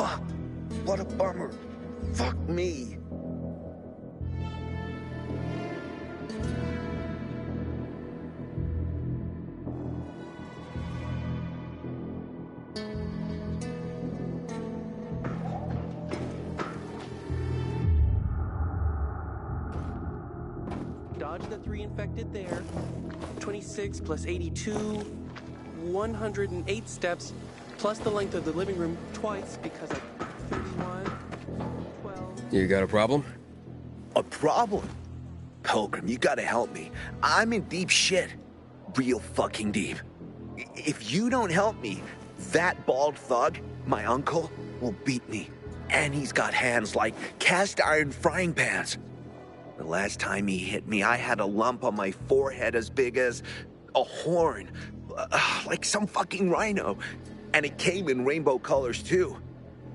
Fuck. What a bummer. Fuck me. Dodge the 3 infected there. 26 plus 82, 108 steps, plus the length of the living room twice because of 31, 12... You got a problem? A problem? Pilgrim, you gotta help me. I'm in deep shit. Real fucking deep. If you don't help me, that bald thug, my uncle, will beat me. And he's got hands like cast iron frying pans. The last time he hit me, I had a lump on my forehead as big as a horn. Like some fucking rhino. And it came in rainbow colors too.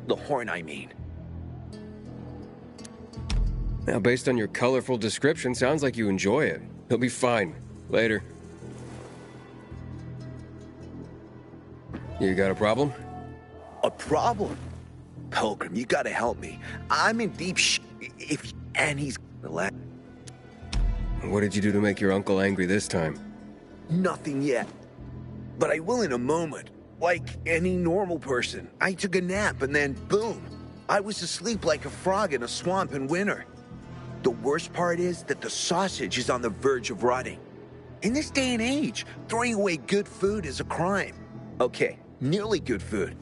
The horn, I mean. Now, based on your colorful description, sounds like you enjoy it. He'll be fine. Later. You got a problem? A problem? Pilgrim, you gotta help me. I'm in deep and he's... What did you do to make your uncle angry this time? Nothing yet. But I will in a moment. Like any normal person. I took a nap and then boom. I was asleep like a frog in a swamp in winter. The worst part is that the sausage is on the verge of rotting. In this day and age, throwing away good food is a crime. Okay, nearly good food.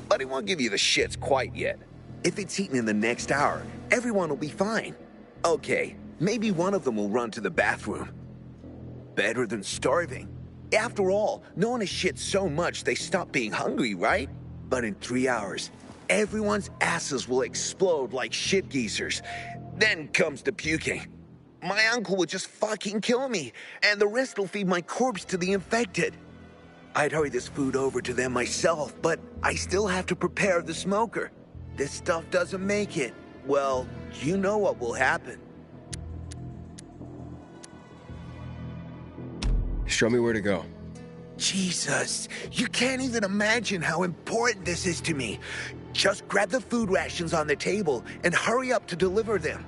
But I won't give you the shits quite yet. If it's eaten in the next hour, everyone will be fine. Okay, maybe one of them will run to the bathroom. Better than starving. After all, no one has shit so much they stop being hungry, right? But in 3 hours, everyone's asses will explode like shit geezers. Then comes the puking. My uncle will just fucking kill me, and the rest will feed my corpse to the infected. I'd hurry this food over to them myself, but I still have to prepare the smoker. This stuff doesn't make it. Well, you know what will happen. Show me where to go. Jesus, you can't even imagine how important this is to me. Just grab the food rations on the table and hurry up to deliver them.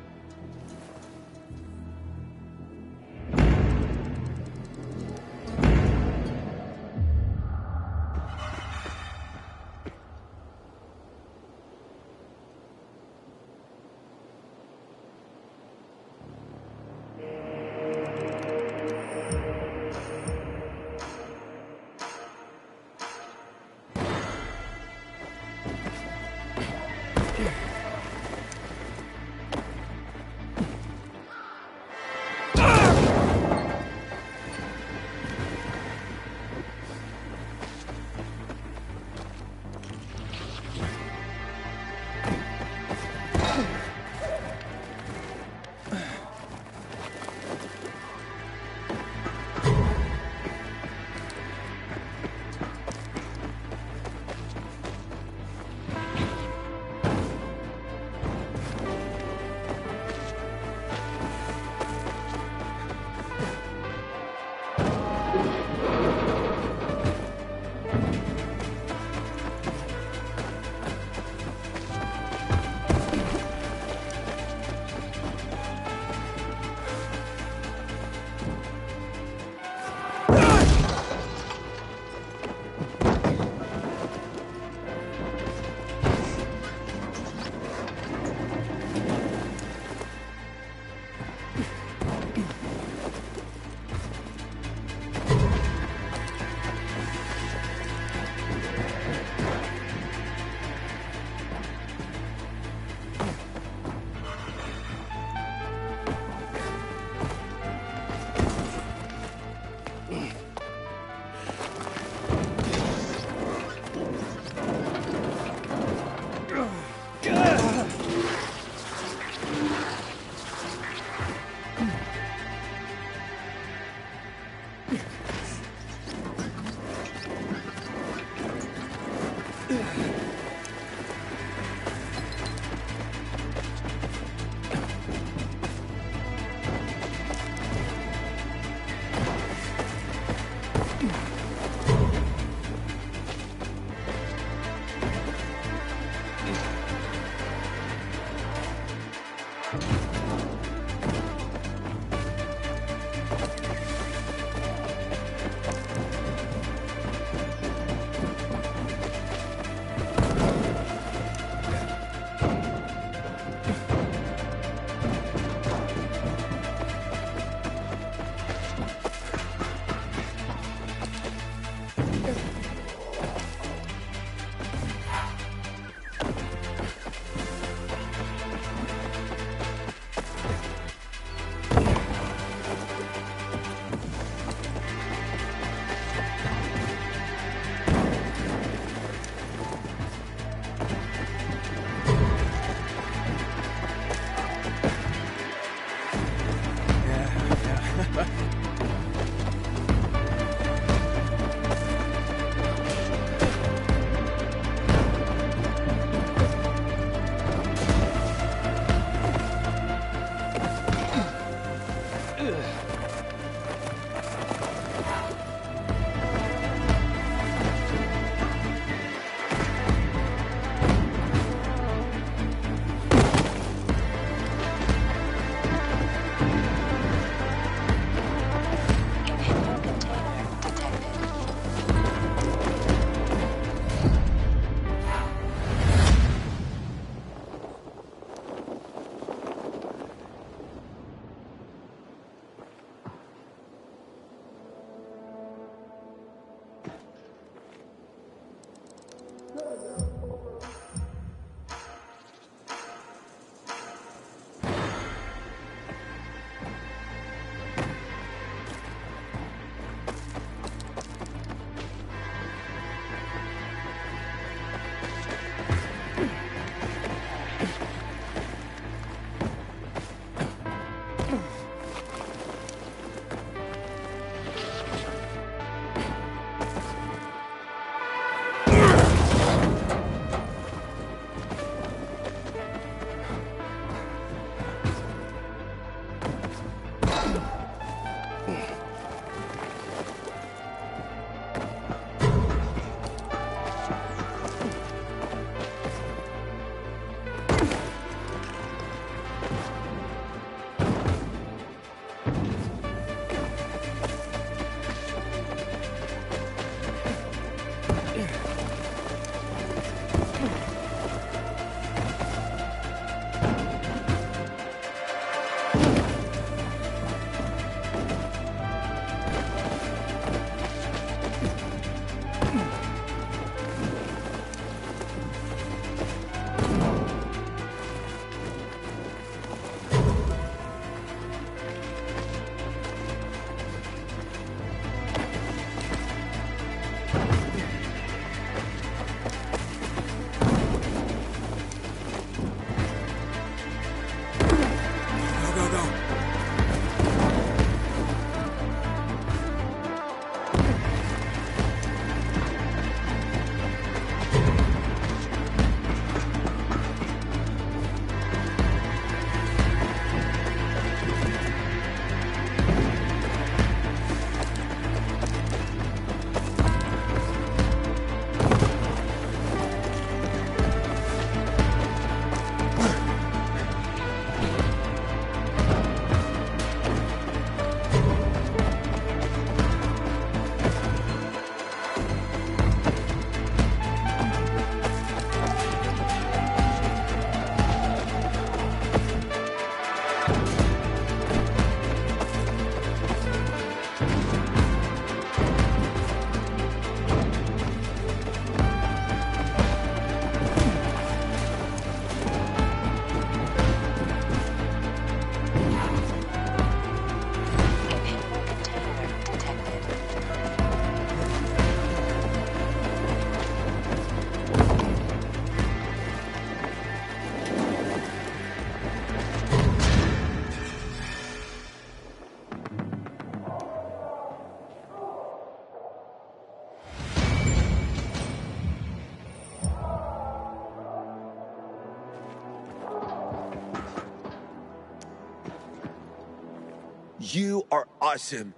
You are awesome.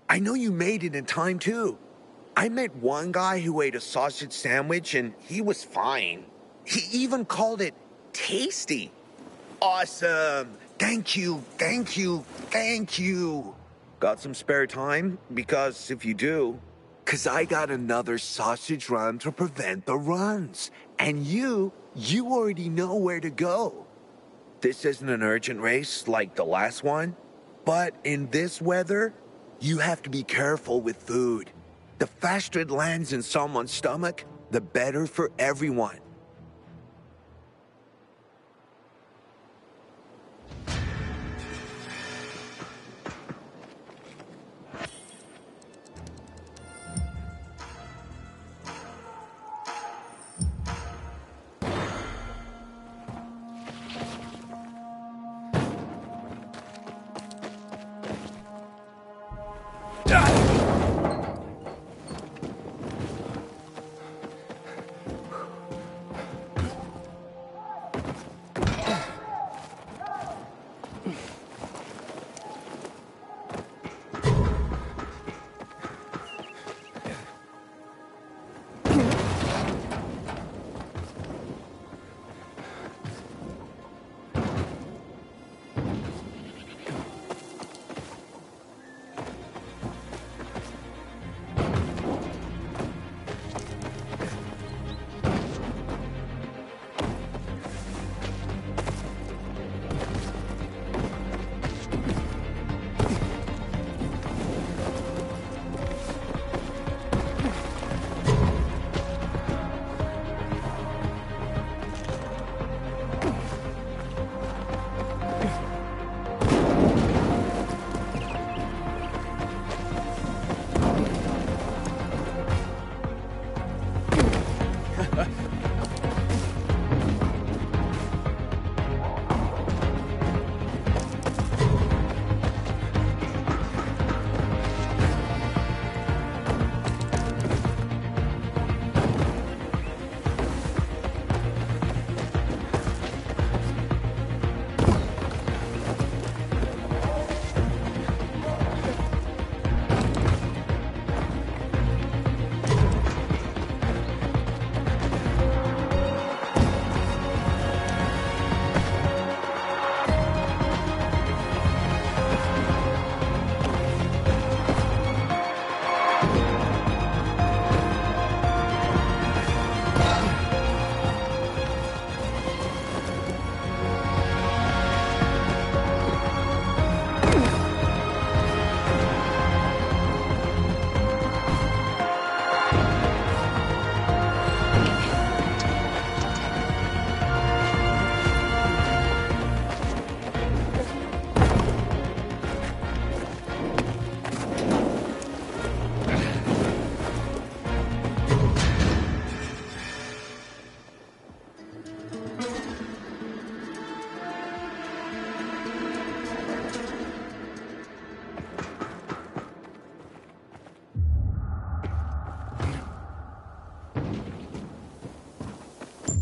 I know you made it in time, too. I met one guy who ate a sausage sandwich and he was fine. He even called it tasty. Awesome. Thank you, thank you, thank you. Got some spare time? Because if you do, I got another sausage run to prevent the runs. And you already know where to go. This isn't an urgent race like the last one, but in this weather, you have to be careful with food. The faster it lands in someone's stomach, the better for everyone.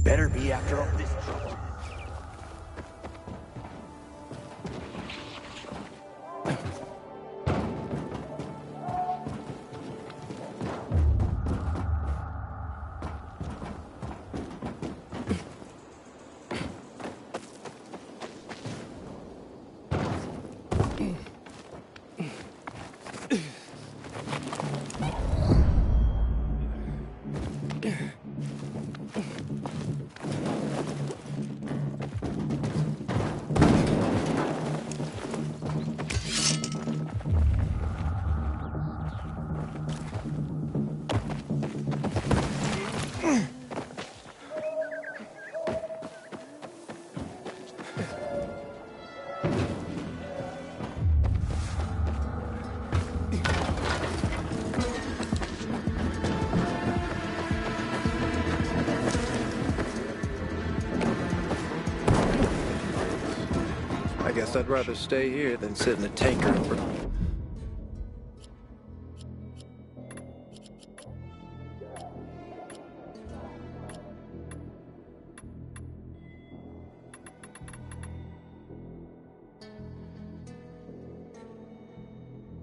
Better be after all this trouble. I guess I'd rather stay here than sit in a tanker for...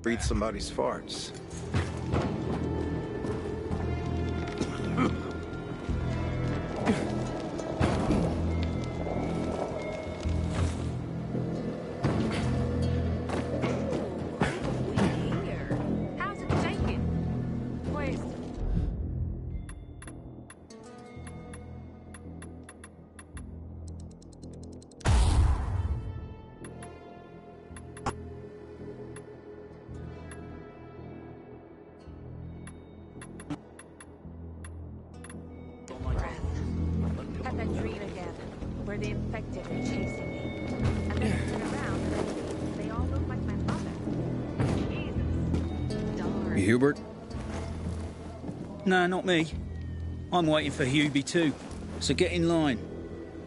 Breathe somebody's farts. How's it taken? Pues, had that dream again, where the infected are chasing me. And then I turn around and they all look like my mother. Jesus. Darn. Hubert? No, not me. I'm waiting for Hubie too, so get in line.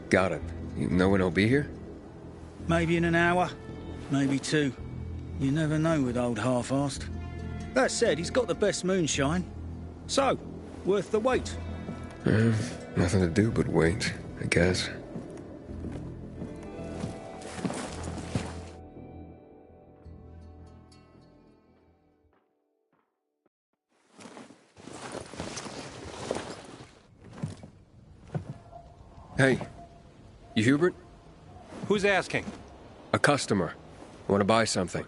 Got it. No one will be here? Maybe in an hour, maybe two. You never know with old half-assed. That said, he's got the best moonshine. So, worth the wait. Nothing to do but wait, I guess. Hey, you Hubert? Who's asking? A customer. Want to buy something.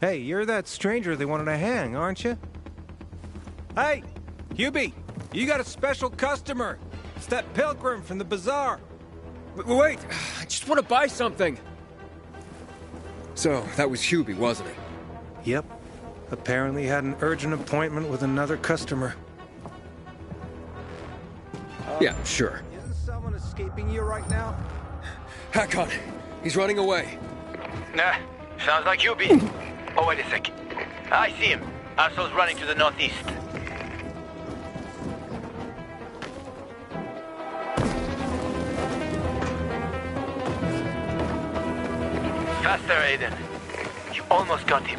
Hey, you're that stranger they wanted to hang, aren't you? Hey, Hubie, you got a special customer. It's that pilgrim from the bazaar. Wait, I just want to buy something. So, that was Hubie, wasn't it? Yep. Apparently had an urgent appointment with another customer. Yeah, sure. Isn't someone escaping you right now? Hakon, he's running away. Nah, sounds like Hubie. Oh, wait a sec. I see him. Arso's running to the northeast. Faster, Aiden. You almost got him.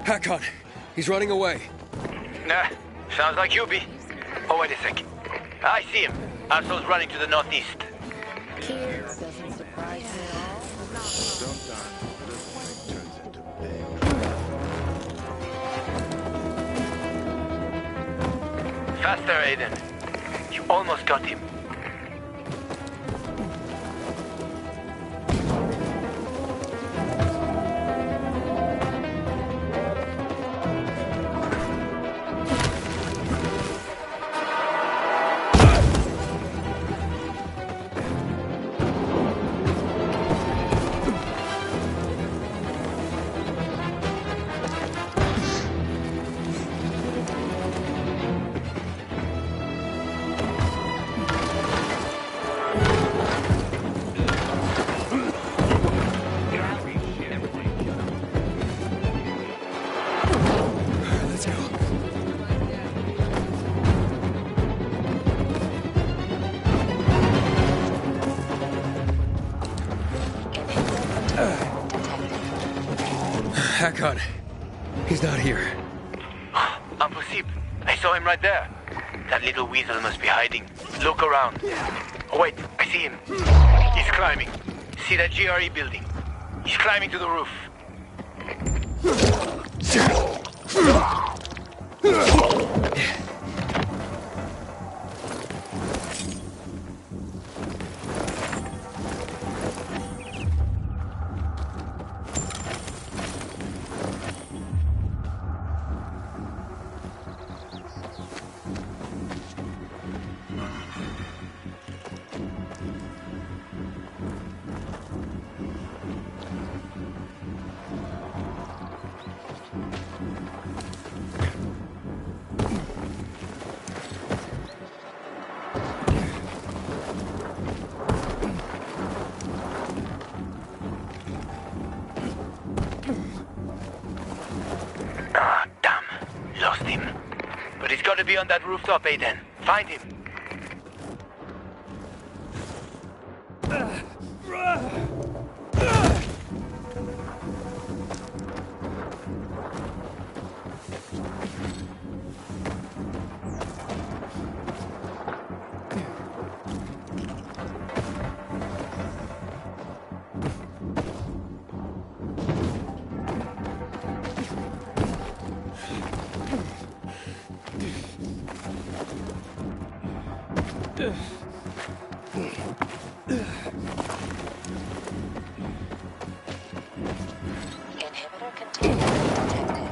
Hakon, he's running away. Nah, sounds like Hubie. Oh, wait a sec. I see him. Arso's running to the northeast. Kids doesn't surprise me at all. Faster, Aiden. You almost got him. Let's go. Hakon, he's not here. Impossible. I saw him right there. That little weasel must be hiding. Look around. Oh, wait, I see him. He's climbing. See that GRE building? He's climbing to the roof. be on that rooftop, Aiden. Find him. Inhibitor containment detected.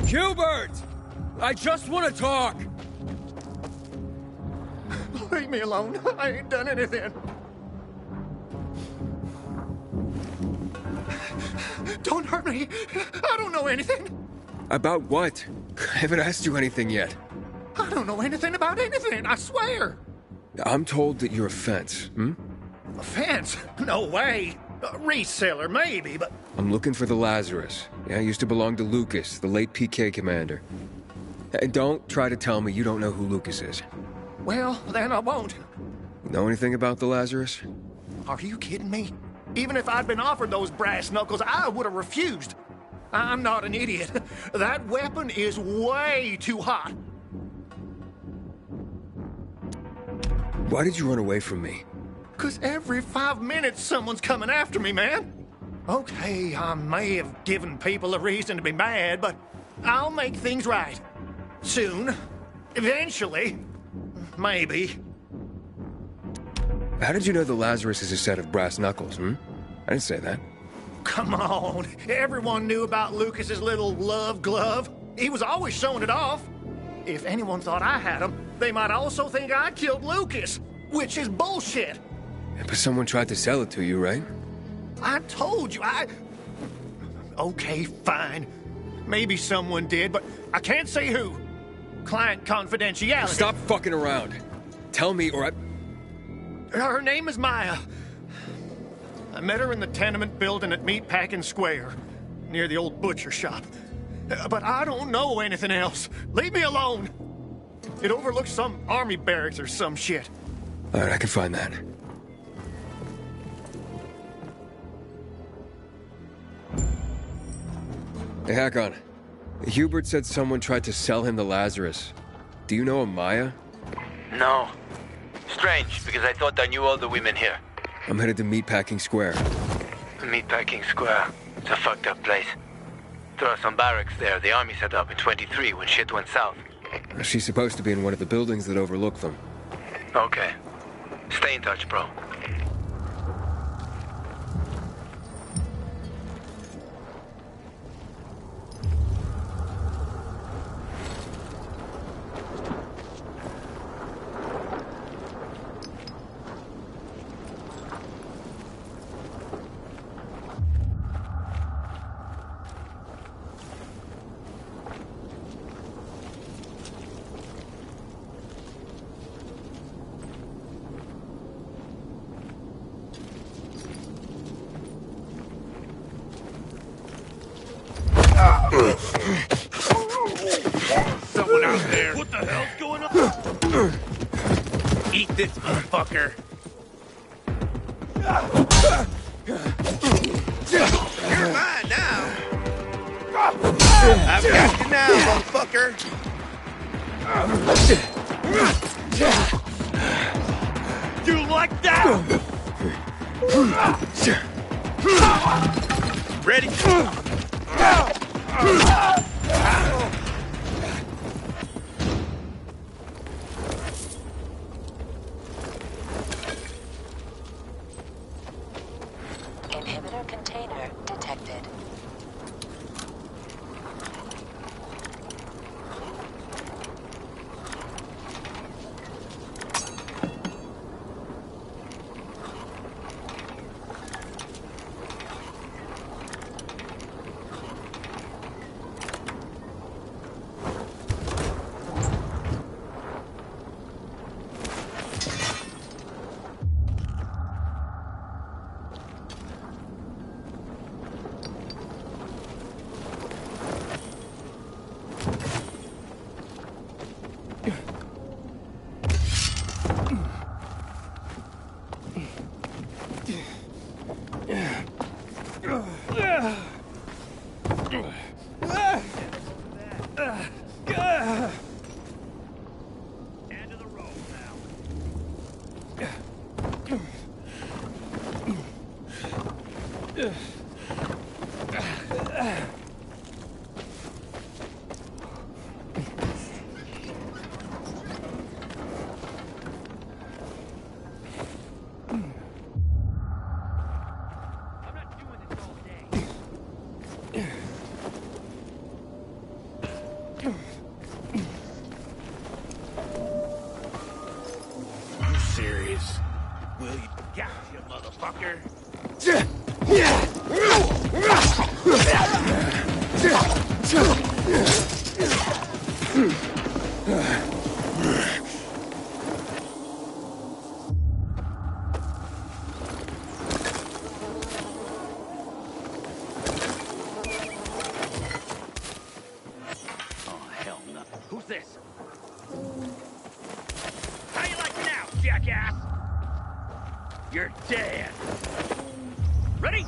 Hubert! I just want to talk! Leave me alone. I ain't done anything. Don't hurt me. I don't know anything. About what? I haven't asked you anything yet. I don't know anything about anything, I swear. I'm told that you're a fence, hmm? A fence? No way. A reseller, maybe, but... I'm looking for the Lazarus. Yeah, I used to belong to Lucas, the late PK commander. And don't try to tell me you don't know who Lucas is. Well, then I won't. Know anything about the Lazarus? Are you kidding me? Even if I'd been offered those brass knuckles, I would have refused. I'm not an idiot. That weapon is way too hot. Why did you run away from me? 'Cause every 5 minutes someone's coming after me, man. Okay, I may have given people a reason to be mad, but I'll make things right. Soon. Eventually. Maybe. How did you know the Lazarus is a set of brass knuckles, hmm? I didn't say that. Come on. Everyone knew about Lucas's little love glove. He was always showing it off. If anyone thought I had him, they might also think I killed Lucas, which is bullshit. But someone tried to sell it to you, right? I told you, Okay, fine. Maybe someone did, but I can't say who. Client confidentiality. Stop fucking around. Tell me or I... Her name is Maya. I met her in the tenement building at Meatpacking Square, near the old butcher shop. But I don't know anything else. Leave me alone. It overlooks some army barracks or some shit. All right, I can find that. Hey, Hakon. Hubert said someone tried to sell him the Lazarus. Do you know a Maya? No. Strange, because I thought I knew all the women here. I'm headed to Meatpacking Square. Meatpacking Square. It's a fucked up place. There are some barracks there the army set up in 23 when shit went south. She's supposed to be in one of the buildings that overlook them. Okay. Stay in touch, bro. Someone out there. What the hell's going on? Eat this, motherfucker. You're mine now. I've got you now, motherfucker. You like that? Ready? Inhibitor container detected. Serious? Will you gotcha, motherfucker? Oh, hell no. Who's this? How you like now, jackass? You're dead. Ready?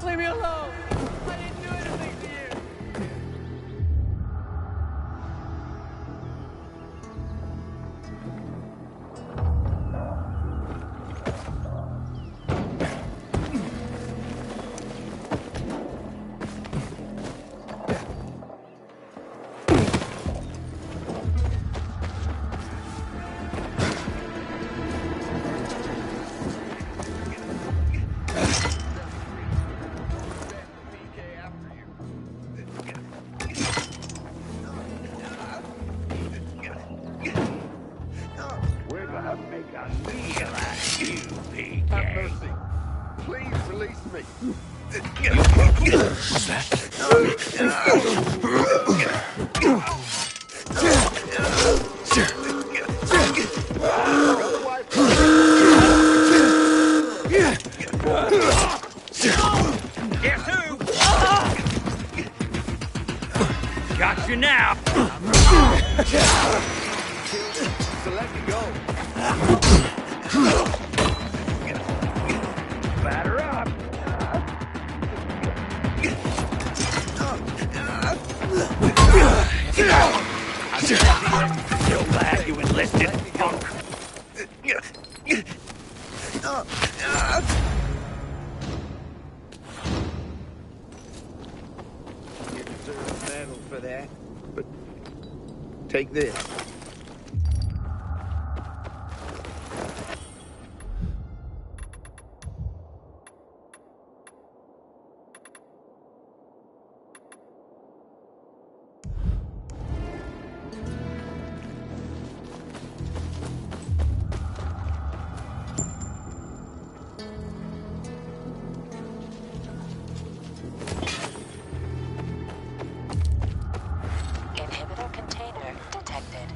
Leave me alone! I didn't do anything to you! We're gonna make a meal out of you, PK. Have mercy. Please release me. What's that? Guess who? Got you now. So let me go. Batter up. So glad you enlisted, punk. You deserve a medal for that. But take this. Inhibitor container detected.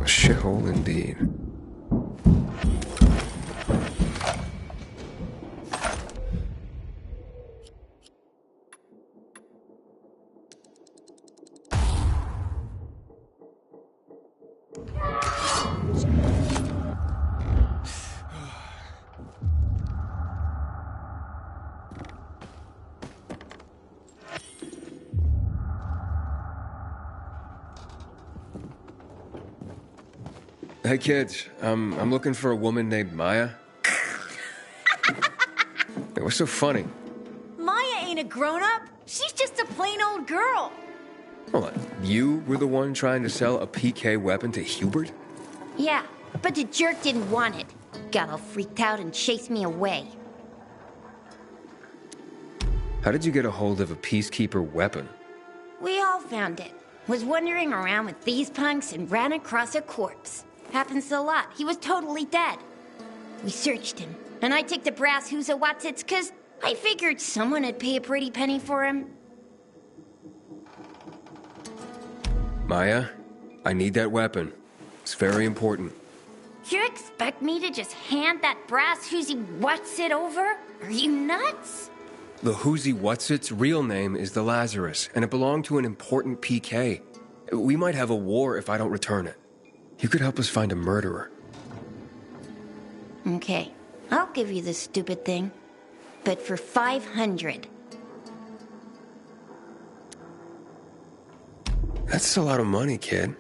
Shithole indeed. Hey kids, I'm looking for a woman named Maya. Hey, what's so funny? Maya ain't a grown-up. She's just a plain old girl. Hold on, you were the one trying to sell a PK weapon to Hubert? Yeah, but the jerk didn't want it. Got all freaked out and chased me away. How did you get a hold of a Peacekeeper weapon? We all found it. Was wandering around with these punks and ran across a corpse. Happens a lot. He was totally dead. We searched him, and I took the brass who's a whatsits cause I figured someone would pay a pretty penny for him. Maya, I need that weapon. It's very important. You expect me to just hand that brass who's whatsit over? Are you nuts? The Whoozy Whatsit's real name is the Lazarus, and it belonged to an important PK. We might have a war if I don't return it. You could help us find a murderer. Okay, I'll give you this stupid thing. But for 500. That's a lot of money, kid.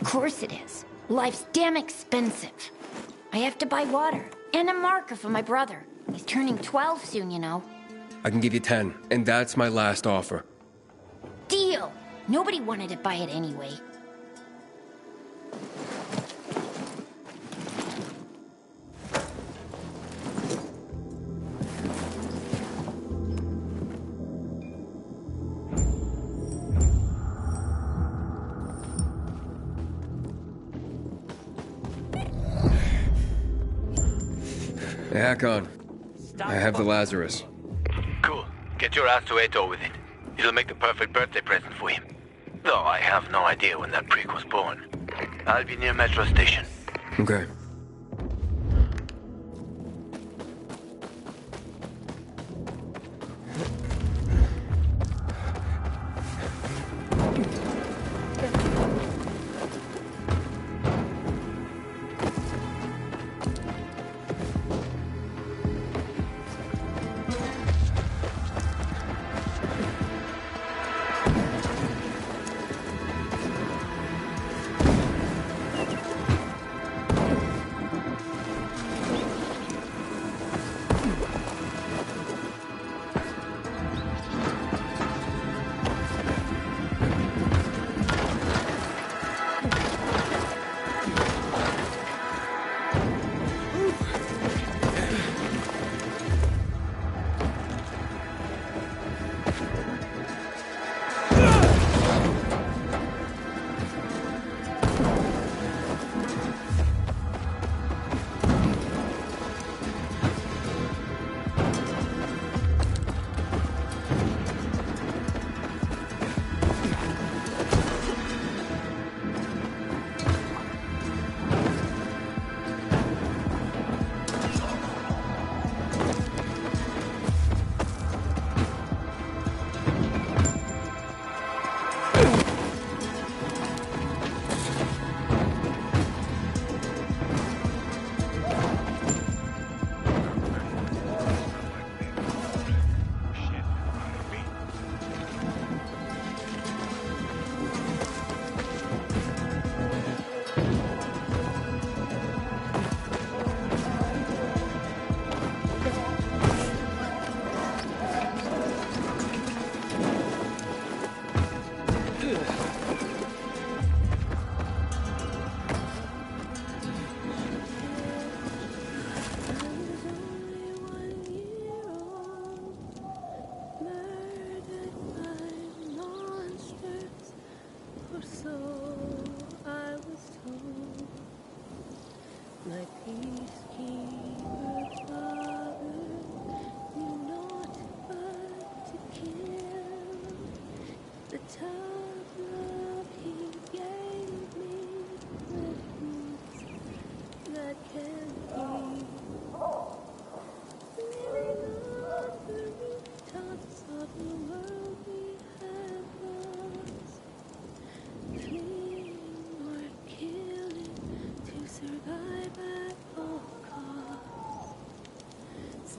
Of course it is. Life's damn expensive. I have to buy water and a marker for my brother. He's turning 12 soon, you know. I can give you 10, and that's my last offer. Deal! Nobody wanted to buy it anyway. Hey, Hakon. I have the Lazarus. Cool. Get your ass to Ato with it. It'll make the perfect birthday present for him. Though I have no idea when that prick was born. I'll be near Metro Station. Okay.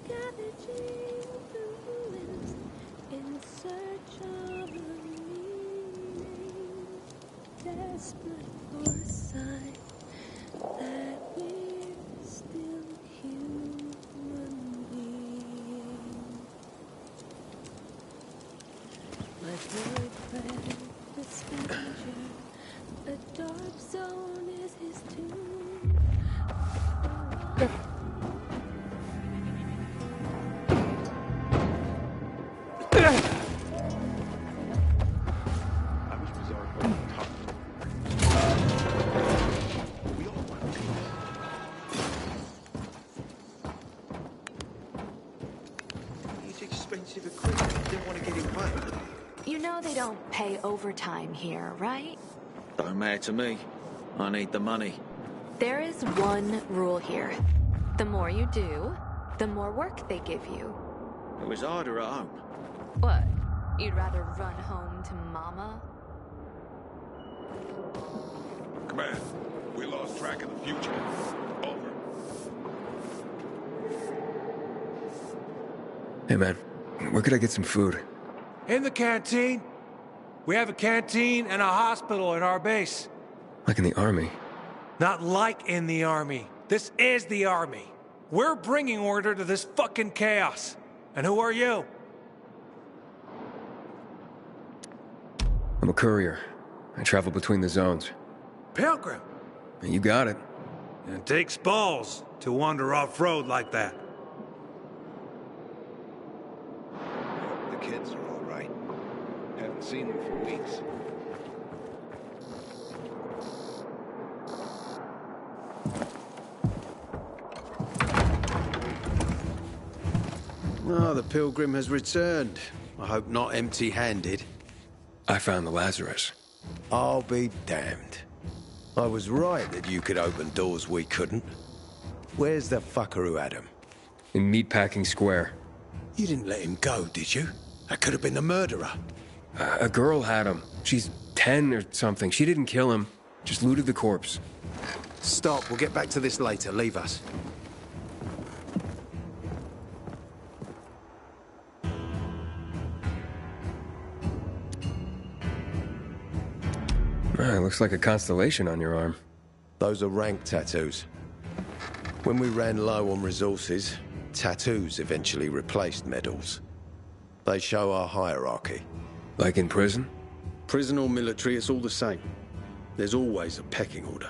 scavenging the ruins in search of a meaning, desperate for a sign that we're still human beings. My boyfriend, the scavenger, a dark zone is his tomb. Expensive equipment. Didn't want to get it wet. You know they don't pay overtime here, right? Don't matter to me. I need the money. There is one rule here. The more you do, the more work they give you. It was harder at home. What? You'd rather run home to Mama? Command, we lost track of the future. Over. Hey, man. Where could I get some food? In the canteen. We have a canteen and a hospital in our base. Like in the army. Not like in the army. This is the army. We're bringing order to this fucking chaos. And who are you? I'm a courier. I travel between the zones. Pilgrim. You got it. It takes balls to wander off-road like that. The kids are all right. Haven't seen them for weeks. Oh, the pilgrim has returned. I hope not empty-handed. I found the Lazarus. I'll be damned. I was right that you could open doors we couldn't. Where's the fucker who had him? In Meatpacking Square. You didn't let him go, did you? That could have been the murderer. A girl had him. She's 10 or something. She didn't kill him. Just looted the corpse. Stop. We'll get back to this later. Leave us. Looks like a constellation on your arm. Those are rank tattoos. When we ran low on resources, tattoos eventually replaced medals. They show our hierarchy. Like in prison? Prison or military, it's all the same. There's always a pecking order.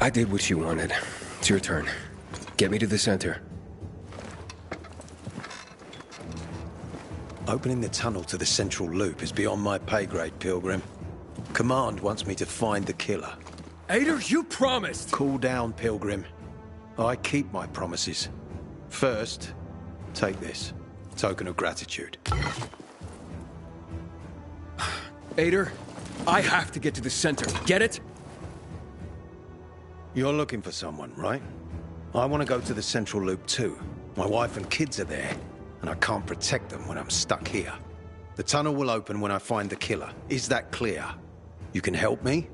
I did what you wanted. It's your turn. Get me to the center. Opening the tunnel to the central loop is beyond my pay grade, Pilgrim. Command wants me to find the killer. Ader, you promised! Cool down, Pilgrim. I keep my promises. First, take this. Token of gratitude. Ader, I have to get to the center. Get it? You're looking for someone, right? I want to go to the central loop too. My wife and kids are there, and I can't protect them when I'm stuck here. The tunnel will open when I find the killer. Is that clear? You can help me,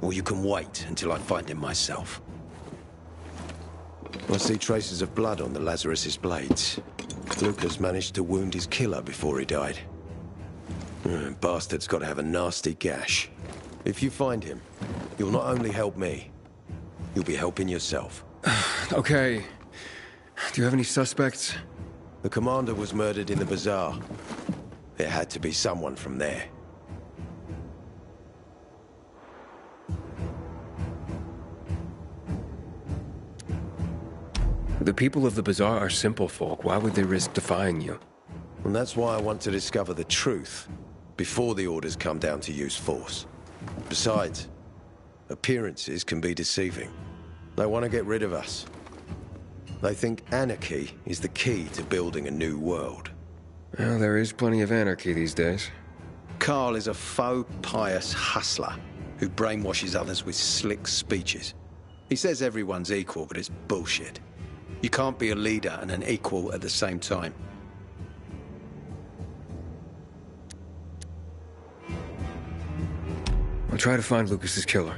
or you can wait until I find him myself. I see traces of blood on the Lazarus's blades. Lucas managed to wound his killer before he died. Bastard's got to have a nasty gash. If you find him, you'll not only help me, you'll be helping yourself. Okay. Do you have any suspects? The commander was murdered in the bazaar. It had to be someone from there. The people of the bazaar are simple folk. Why would they risk defying you? And that's why I want to discover the truth before the orders come down to use force. Besides, appearances can be deceiving. They want to get rid of us. They think anarchy is the key to building a new world. Well, there is plenty of anarchy these days. Carl is a faux pious hustler who brainwashes others with slick speeches. He says everyone's equal, but it's bullshit. You can't be a leader and an equal at the same time. I'll try to find Lucas's killer.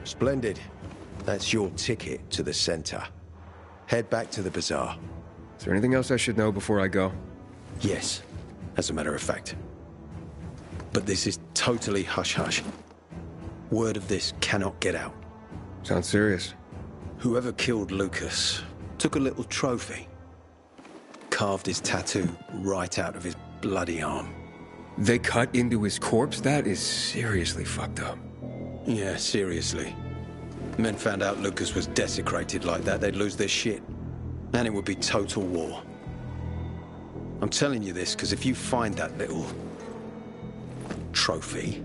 Splendid. That's your ticket to the center. Head back to the bazaar. Is there anything else I should know before I go? Yes, as a matter of fact. But this is totally hush-hush. Word of this cannot get out. Sounds serious. Whoever killed Lucas took a little trophy. Carved his tattoo right out of his bloody arm. They cut into his corpse? That is seriously fucked up. Yeah, seriously. Men found out Lucas was desecrated like that, they'd lose their shit. And it would be total war. I'm telling you this because if you find that little trophy,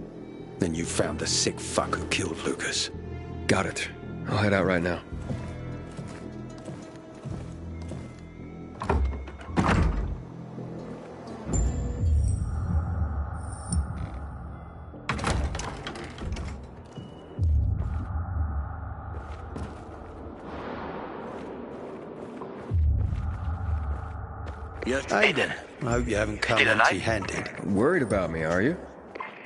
then you found the sick fuck who killed Lucas. Got it. I'll head out right now. Yes, Aiden. I hope you haven't come Still alive? empty-handed. Worried about me, are you?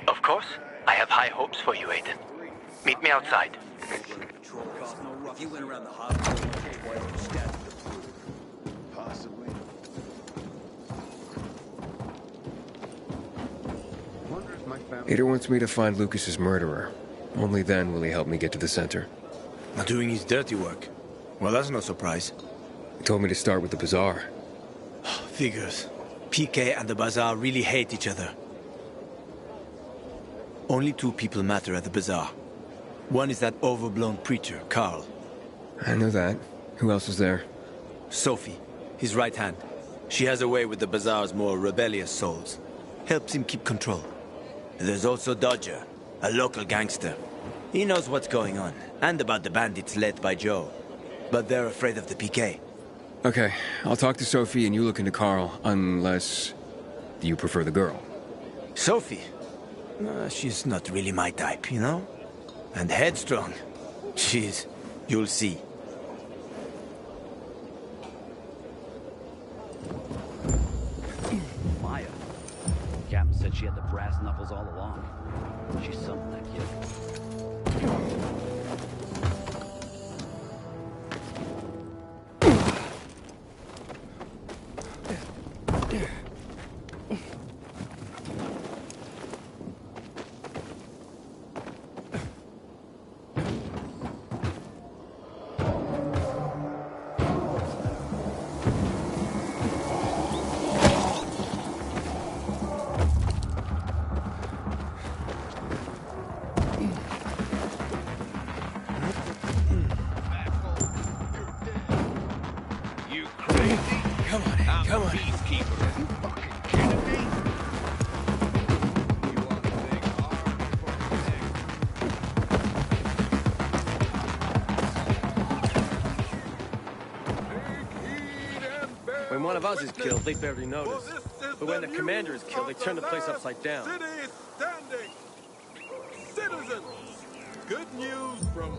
Of course. I have high hopes for you, Aiden. Meet me outside. If you went around the hospital, Possibly. Ada wants me to find Lucas's murderer. Only then will he help me get to the center. not doing his dirty work. Well, that's no surprise. He told me to start with the bazaar. Figures. PK and the bazaar really hate each other. Only two people matter at the bazaar. One is that overblown preacher, Carl. I know that. Who else is there? Sophie, his right hand. She has a way with the bazaar's more rebellious souls. Helps him keep control. There's also Dodger, a local gangster. He knows what's going on, and about the bandits led by Joe. But they're afraid of the PK. Okay, I'll talk to Sophie and you look into Carl, unless you prefer the girl. Sophie? She's not really my type, you know? And headstrong. She's... you'll see. Maya. Captain said she had the brass knuckles all along. She's something, that kid. Come on. Peacekeeper. Are you fucking kidding me? When one of us is killed, they barely notice. But when the commander is killed, they turn the place upside down. City is standing. Citizens, good news from...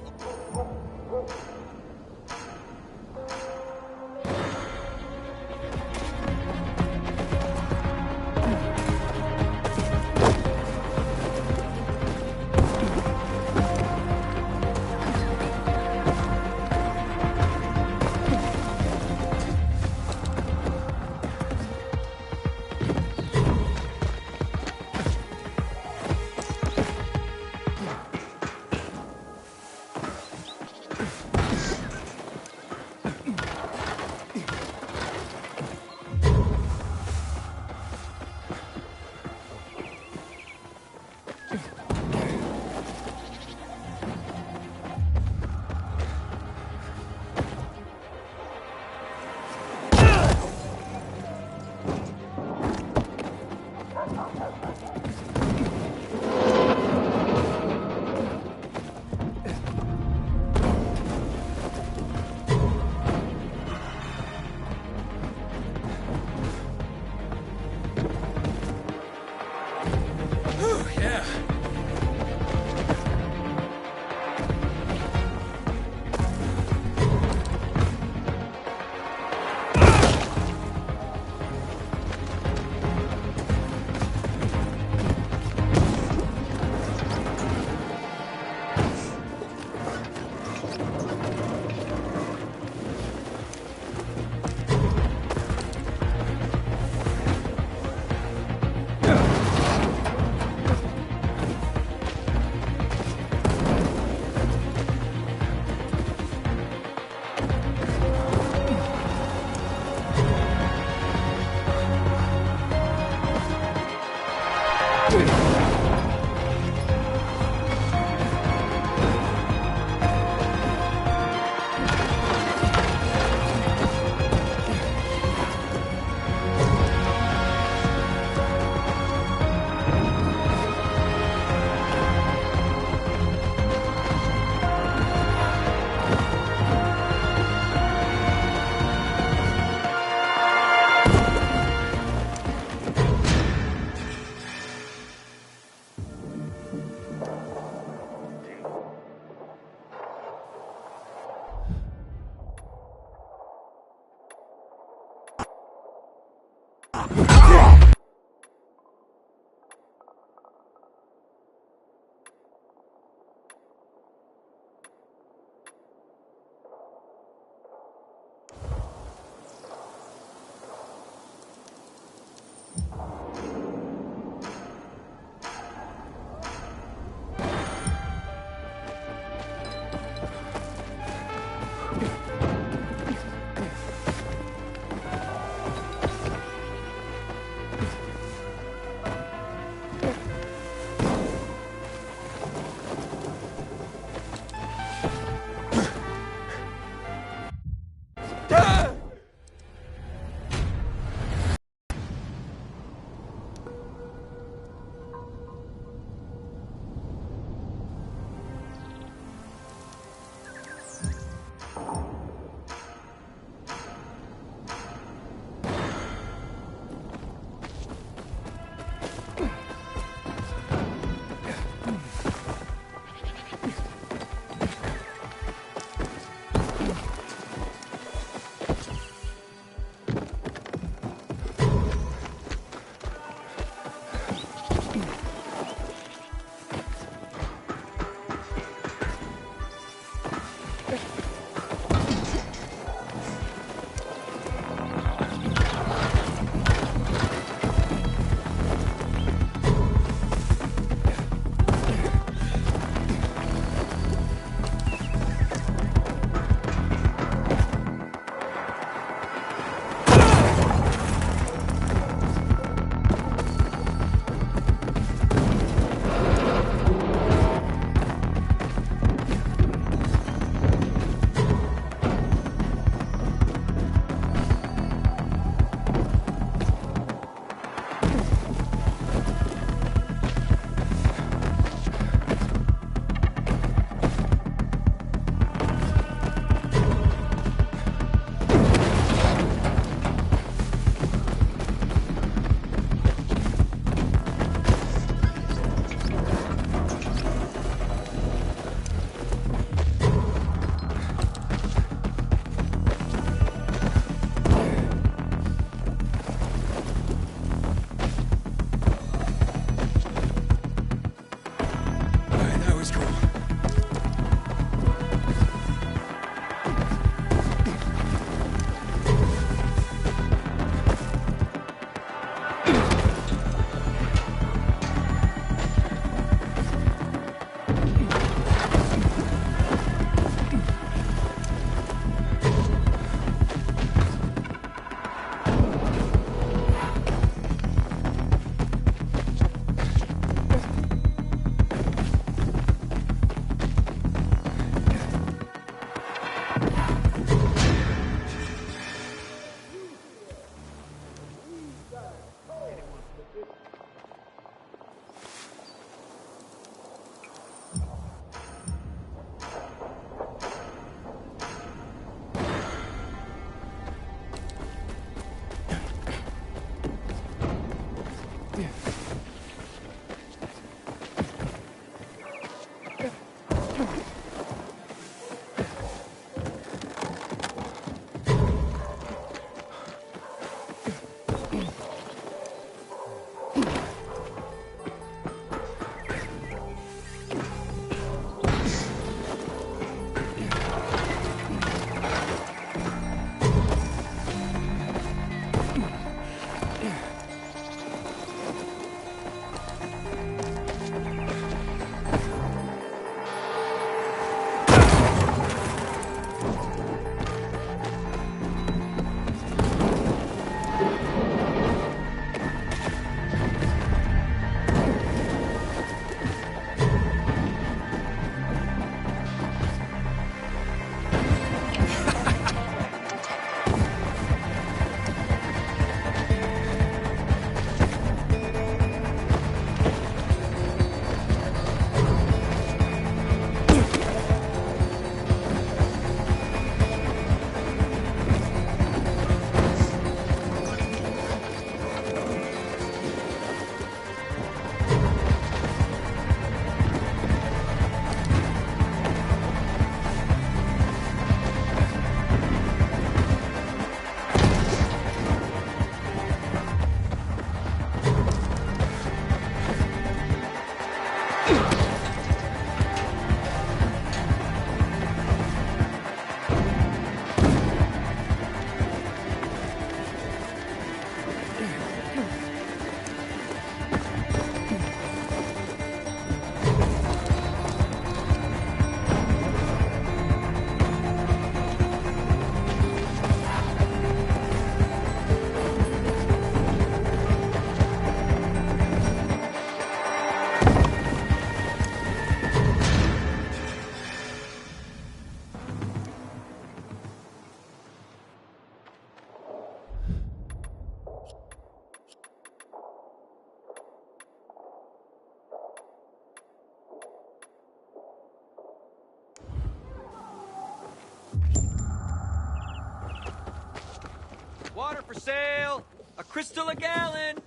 Water for sale! A crystal a gallon!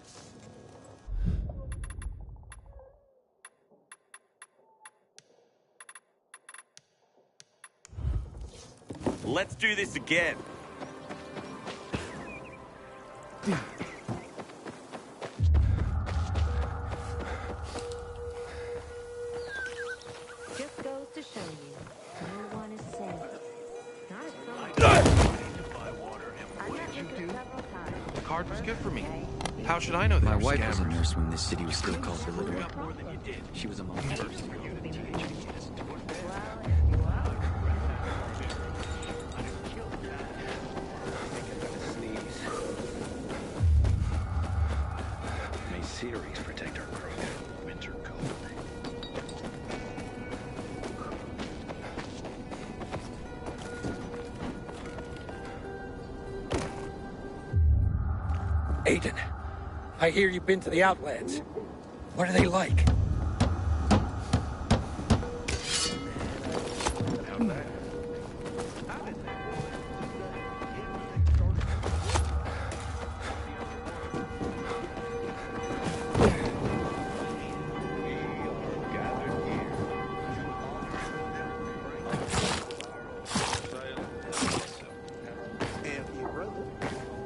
Let's do this again. Just goes to show you, no one is safe. card was good for me. How should I know they My were wife scammers? was a nurse when this city was still called Delivery. She was among the first. May Ceres protect our crew. Winter cold. Aiden, I hear you've been to the Outlands. What are they like?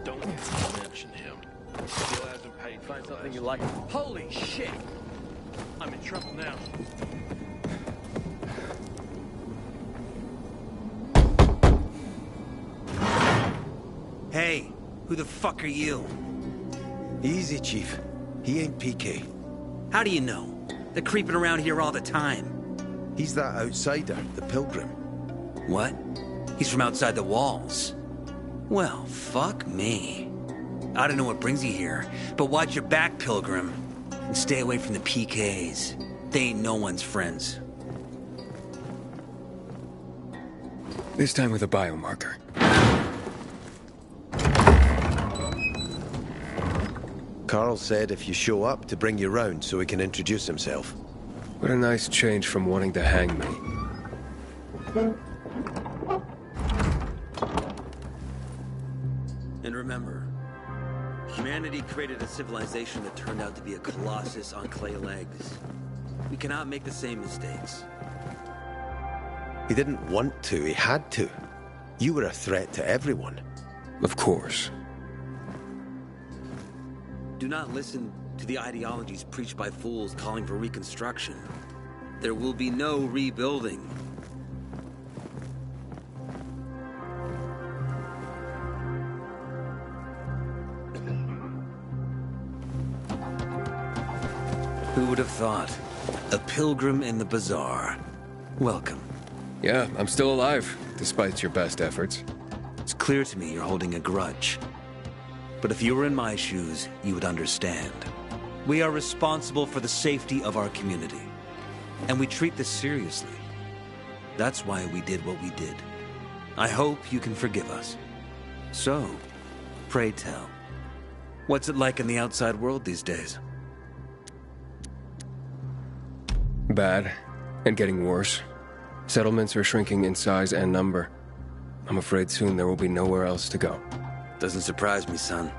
Don't mention him. Still hasn't paid. Find something you like. Holy shit! I'm in trouble now. Hey, who the fuck are you? Easy, Chief. He ain't PK. How do you know? They're creeping around here all the time. He's that outsider, the Pilgrim. What? He's from outside the walls. Well, fuck me. I don't know what brings you here, but watch your back, Pilgrim. And stay away from the PKs. They ain't no one's friends. This time with a biomarker. Carl said if you show up to bring you round so he can introduce himself. What a nice change from wanting to hang me. And remember, humanity created a civilization that turned out to be a colossus on clay legs. We cannot make the same mistakes. He didn't want to, he had to. You were a threat to everyone. Of course. Do not listen to the ideologies preached by fools calling for reconstruction. There will be no rebuilding. Who would have thought? A pilgrim in the bazaar. Welcome. Yeah, I'm still alive, despite your best efforts. It's clear to me you're holding a grudge. But if you were in my shoes, you would understand. We are responsible for the safety of our community. And we treat this seriously. That's why we did what we did. I hope you can forgive us. So, pray tell, what's it like in the outside world these days? Bad, and getting worse. Settlements are shrinking in size and number. I'm afraid soon there will be nowhere else to go. Doesn't surprise me, son.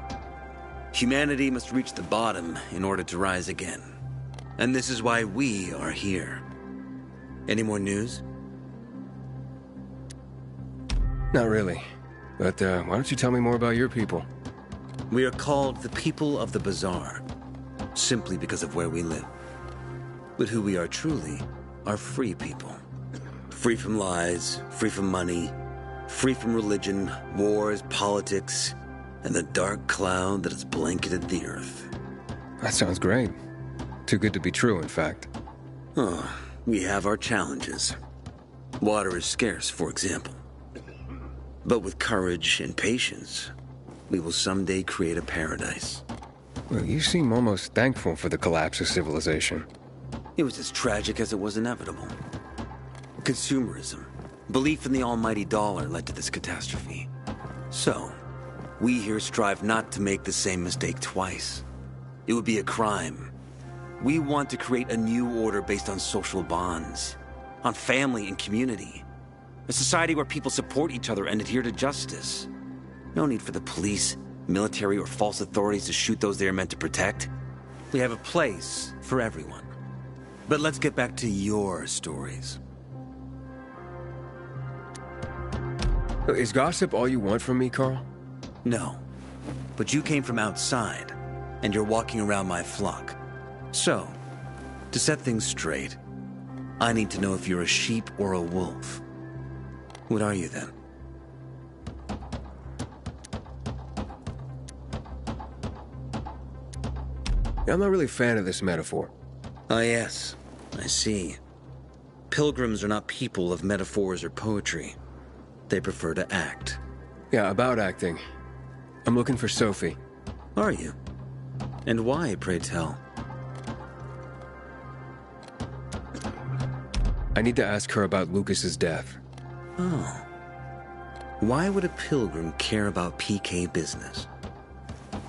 Humanity must reach the bottom in order to rise again. And this is why we are here. Any more news? Not really. But why don't you tell me more about your people? We are called the people of the Bazaar, simply because of where we live. But who we are truly are free people. Free from lies, free from money, free from religion, wars, politics, and the dark cloud that has blanketed the earth. That sounds great. Too good to be true, in fact. Oh, we have our challenges. Water is scarce, for example. But with courage and patience, we will someday create a paradise. Well, you seem almost thankful for the collapse of civilization. It was as tragic as it was inevitable. Consumerism, belief in the almighty dollar led to this catastrophe. So, we here strive not to make the same mistake twice. It would be a crime. We want to create a new order based on social bonds, on family and community. A society where people support each other and adhere to justice. No need for the police, military, or false authorities to shoot those they are meant to protect. We have a place for everyone. But let's get back to your stories. Is gossip all you want from me, Carl? No. But you came from outside, and you're walking around my flock. So, to set things straight, I need to know if you're a sheep or a wolf. What are you then? I'm not really a fan of this metaphor. Ah, yes. I see. Pilgrims are not people of metaphors or poetry. They prefer to act. Yeah, about acting. I'm looking for Sophie. Are you? And why, pray tell? I need to ask her about Lucas's death. Oh. Why would a pilgrim care about PK business?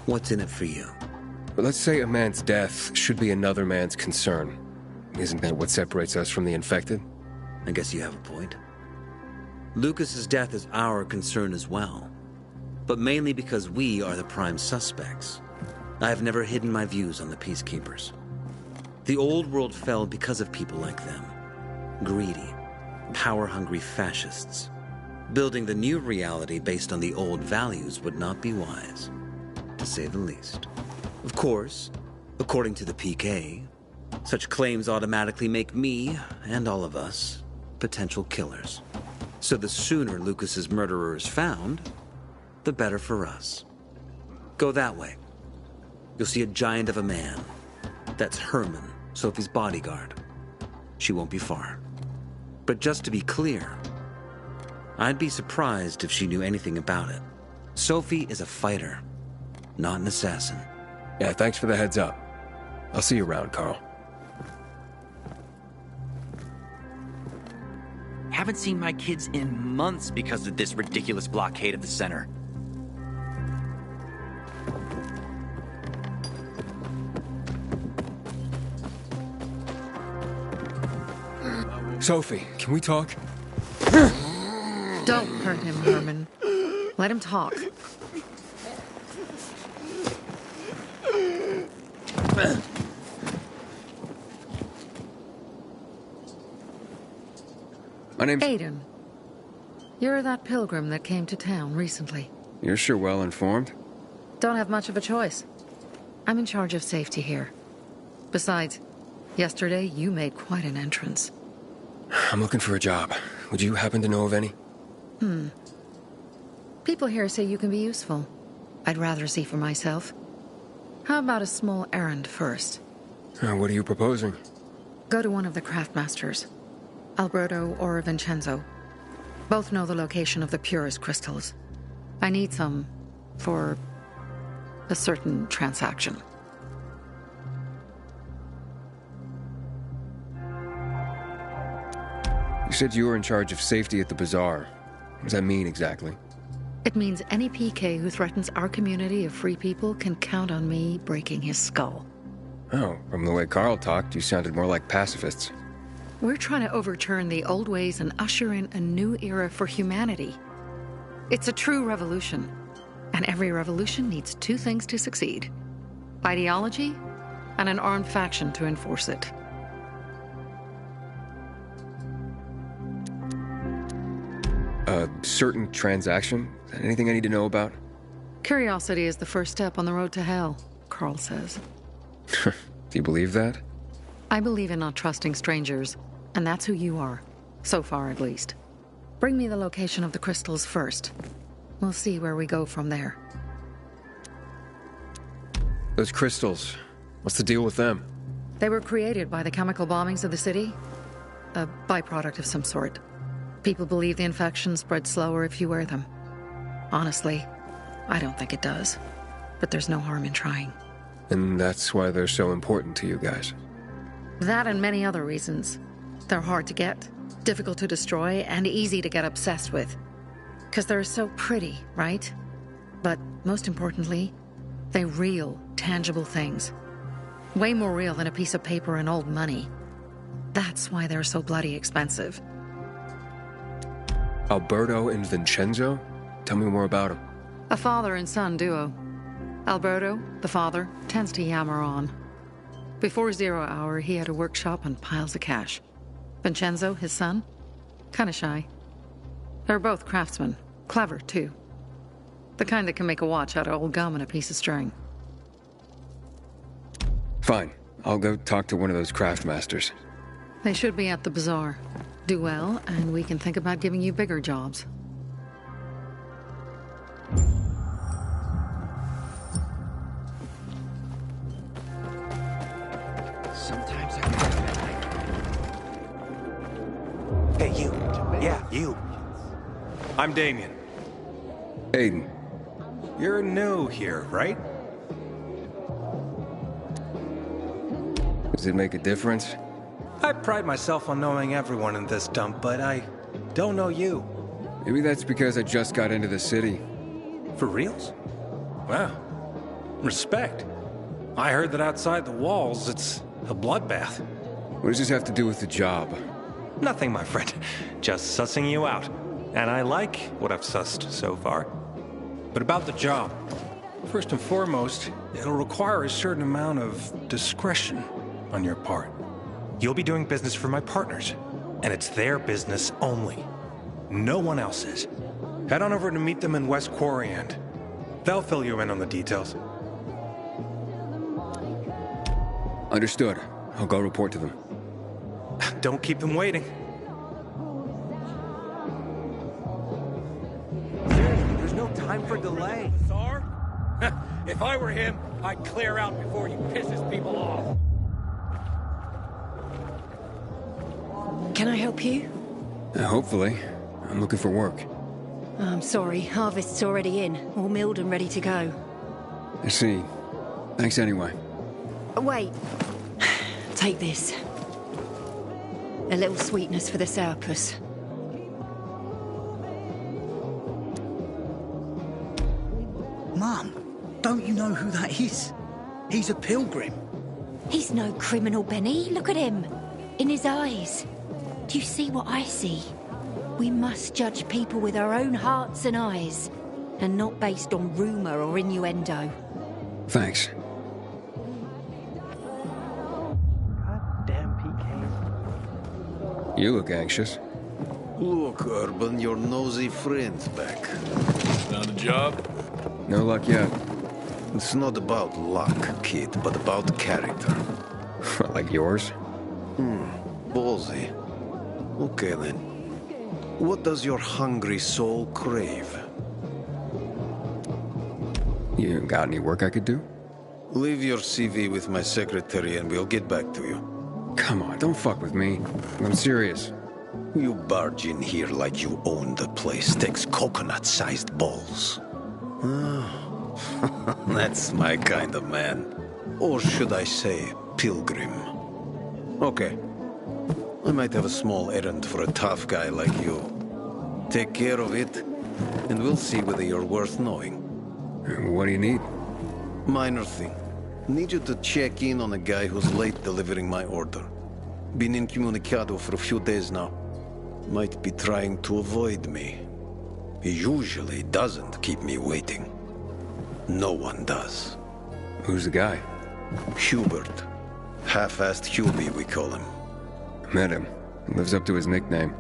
What's in it for you? But let's say a man's death should be another man's concern. Isn't that what separates us from the infected? I guess you have a point. Lucas's death is our concern as well, but mainly because we are the prime suspects. I have never hidden my views on the Peacekeepers. The old world fell because of people like them. Greedy, power-hungry fascists. Building the new reality based on the old values would not be wise, to say the least. Of course, according to the PK, such claims automatically make me, and all of us, potential killers. So the sooner Lucas's murderer is found, the better for us. Go that way. You'll see a giant of a man. That's Herman, Sophie's bodyguard. She won't be far. But just to be clear, I'd be surprised if she knew anything about it. Sophie is a fighter, not an assassin. Yeah, thanks for the heads up. I'll see you around, Carl. Haven't seen my kids in months because of this ridiculous blockade of the center. Sophie, can we talk? Don't hurt him, Herman. Let him talk. My name's... Aiden. You're that pilgrim that came to town recently. You're sure well informed. Don't have much of a choice. I'm in charge of safety here. Besides, yesterday you made quite an entrance. I'm looking for a job. Would you happen to know of any? People here say you can be useful. I'd rather see for myself. How about a small errand first? What are you proposing? Go to one of the craftmasters. Alberto or Vincenzo. Both know the location of the purest crystals. I need some for a certain transaction. You said you were in charge of safety at the bazaar. What does that mean exactly? It means any PK who threatens our community of free people can count on me breaking his skull. Oh, from the way Carl talked, you sounded more like pacifists. We're trying to overturn the old ways and usher in a new era for humanity. It's a true revolution. And every revolution needs two things to succeed: ideology and an armed faction to enforce it. A certain transaction? Anything I need to know about? Curiosity is the first step on the road to hell, Carl says. Do you believe that? I believe in not trusting strangers, and that's who you are. So far, at least. Bring me the location of the crystals first. We'll see where we go from there. Those crystals, what's the deal with them? They were created by the chemical bombings of the city. A byproduct of some sort. People believe the infection spreads slower if you wear them. Honestly, I don't think it does. But there's no harm in trying. And that's why they're so important to you guys. That and many other reasons. They're hard to get, difficult to destroy, and easy to get obsessed with. Because they're so pretty, right? But most importantly, they're real, tangible things. Way more real than a piece of paper and old money. That's why they're so bloody expensive. Alberto and Vincenzo? Tell me more about them. A father and son duo. Alberto, the father, tends to yammer on. Before 0 hour, he had a workshop and piles of cash. Vincenzo, his son, kinda shy. They're both craftsmen, clever too. The kind that can make a watch out of old gum and a piece of string. Fine. I'll go talk to one of those craft masters. They should be at the bazaar. Do well, and we can think about giving you bigger jobs. Sometimes I get Hey, you. Yeah, you. I'm Damien. Aiden. You're new here, right? Does it make a difference? I pride myself on knowing everyone in this dump, but I don't know you. Maybe that's because I just got into the city. For reals? Wow. Respect. I heard that outside the walls, it's a bloodbath. What does this have to do with the job? Nothing, my friend. Just sussing you out. And I like what I've sussed so far. But about the job. First and foremost, it'll require a certain amount of discretion on your part. You'll be doing business for my partners, and it's their business only. No one else's. Head on over to meet them in West Quarry End. They'll fill you in on the details. Understood. I'll go report to them. Don't keep them waiting. Seriously, there's no time for delay. Tsar? If I were him, I'd clear out before he pisses people off. Can I help you? Hopefully. I'm looking for work. I'm sorry, harvest's already in, all milled and ready to go. I see. Thanks anyway. Wait. Take this. A little sweetness for the sourpuss. Mum, don't you know who that is? He's a pilgrim. He's no criminal, Benny. Look at him. In his eyes. Do you see what I see? We must judge people with our own hearts and eyes, and not based on rumor or innuendo. Thanks. Goddamn PKs. You look anxious. Look, Urban, your nosy friend's back. Found a job? No luck yet. It's not about luck, kid, but about character. Like yours? Ballsy. Okay, then. What does your hungry soul crave? You got any work I could do? Leave your CV with my secretary and we'll get back to you. Come on, don't fuck with me. I'm serious. You barge in here like you own the place. Takes coconut-sized balls. That's my kind of man. Or should I say, pilgrim. Okay. I might have a small errand for a tough guy like you. Take care of it, and we'll see whether you're worth knowing. What do you need? Minor thing. Need you to check in on a guy who's late delivering my order. Been incommunicado for a few days now. Might be trying to avoid me. He usually doesn't keep me waiting. No one does. Who's the guy? Hubert. Half-assed Hubie, we call him. Met him. Lives up to his nickname.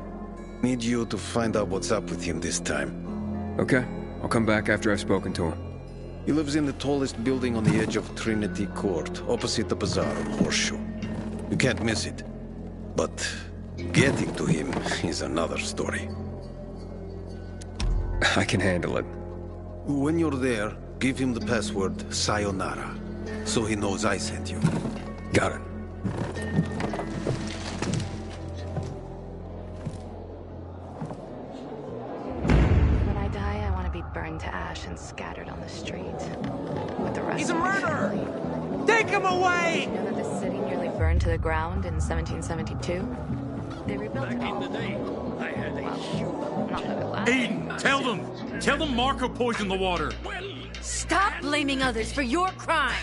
Need you to find out what's up with him this time. Okay. I'll come back after I've spoken to him. He lives in the tallest building on the edge of Trinity Court, opposite the bazaar on Horseshoe. You can't miss it. But getting to him is another story. I can handle it. When you're there, give him the password Sayonara, so he knows I sent you. Got it. When I die, I want to be burned to ash and scattered on the street. With the rest He's a of my murderer! family. Take him away! You know that the city nearly burned to the ground in 1772? They rebuilt it all. Back in the day, I had a Not that it lasted. Aiden, tell them Marco poisoned the water. Stop blaming others for your crimes!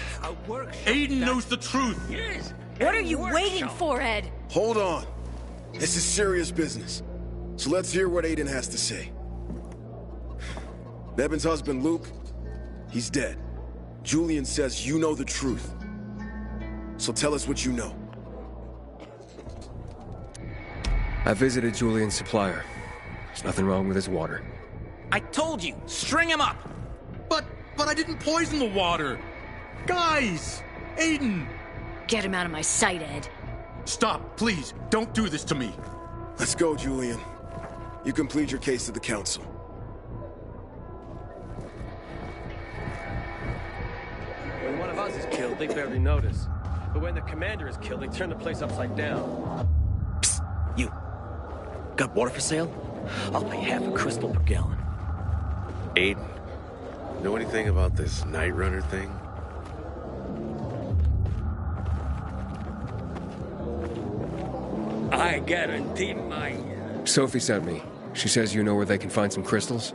Aiden knows the truth. Yes. What are you waiting for, Ed? Hold on. This is serious business. So let's hear what Aiden has to say. Nevin's husband, Luke, he's dead. Julian says you know the truth. So tell us what you know. I visited Julian's supplier. There's nothing wrong with his water. I told you, string him up. But I didn't poison the water. Guys, Aiden. Get him out of my sight, Ed. Stop, please. Don't do this to me. Let's go, Julian. You can plead your case to the council. When one of us is killed, they barely notice. But when the commander is killed, they turn the place upside down. Psst, you. Got water for sale? I'll pay half a crystal per gallon. Aiden, know anything about this Night Runner thing? I guarantee my... Sophie sent me. She says you know where they can find some crystals?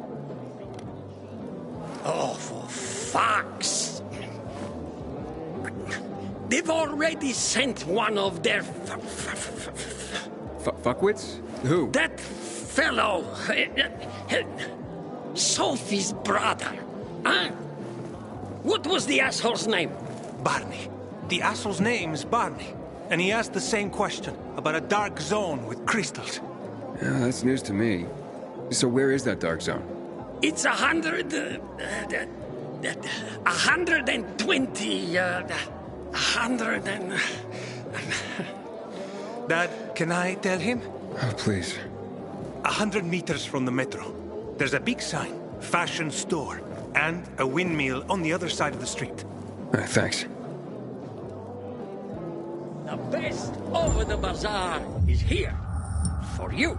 Oh, for fuck's... They've already sent one of their... Fuckwits? Who? That fellow... Sophie's brother. Huh? What was the asshole's name? Barney. The asshole's name is Barney. And he asked the same question about a dark zone with crystals. Yeah, that's news to me. So where is that dark zone? It's 120... 100 and... Dad, can I tell him? Oh, please. 100 meters from the metro. There's a big sign, fashion store, and a windmill on the other side of the street. Thanks. The best of the bazaar is here. For you.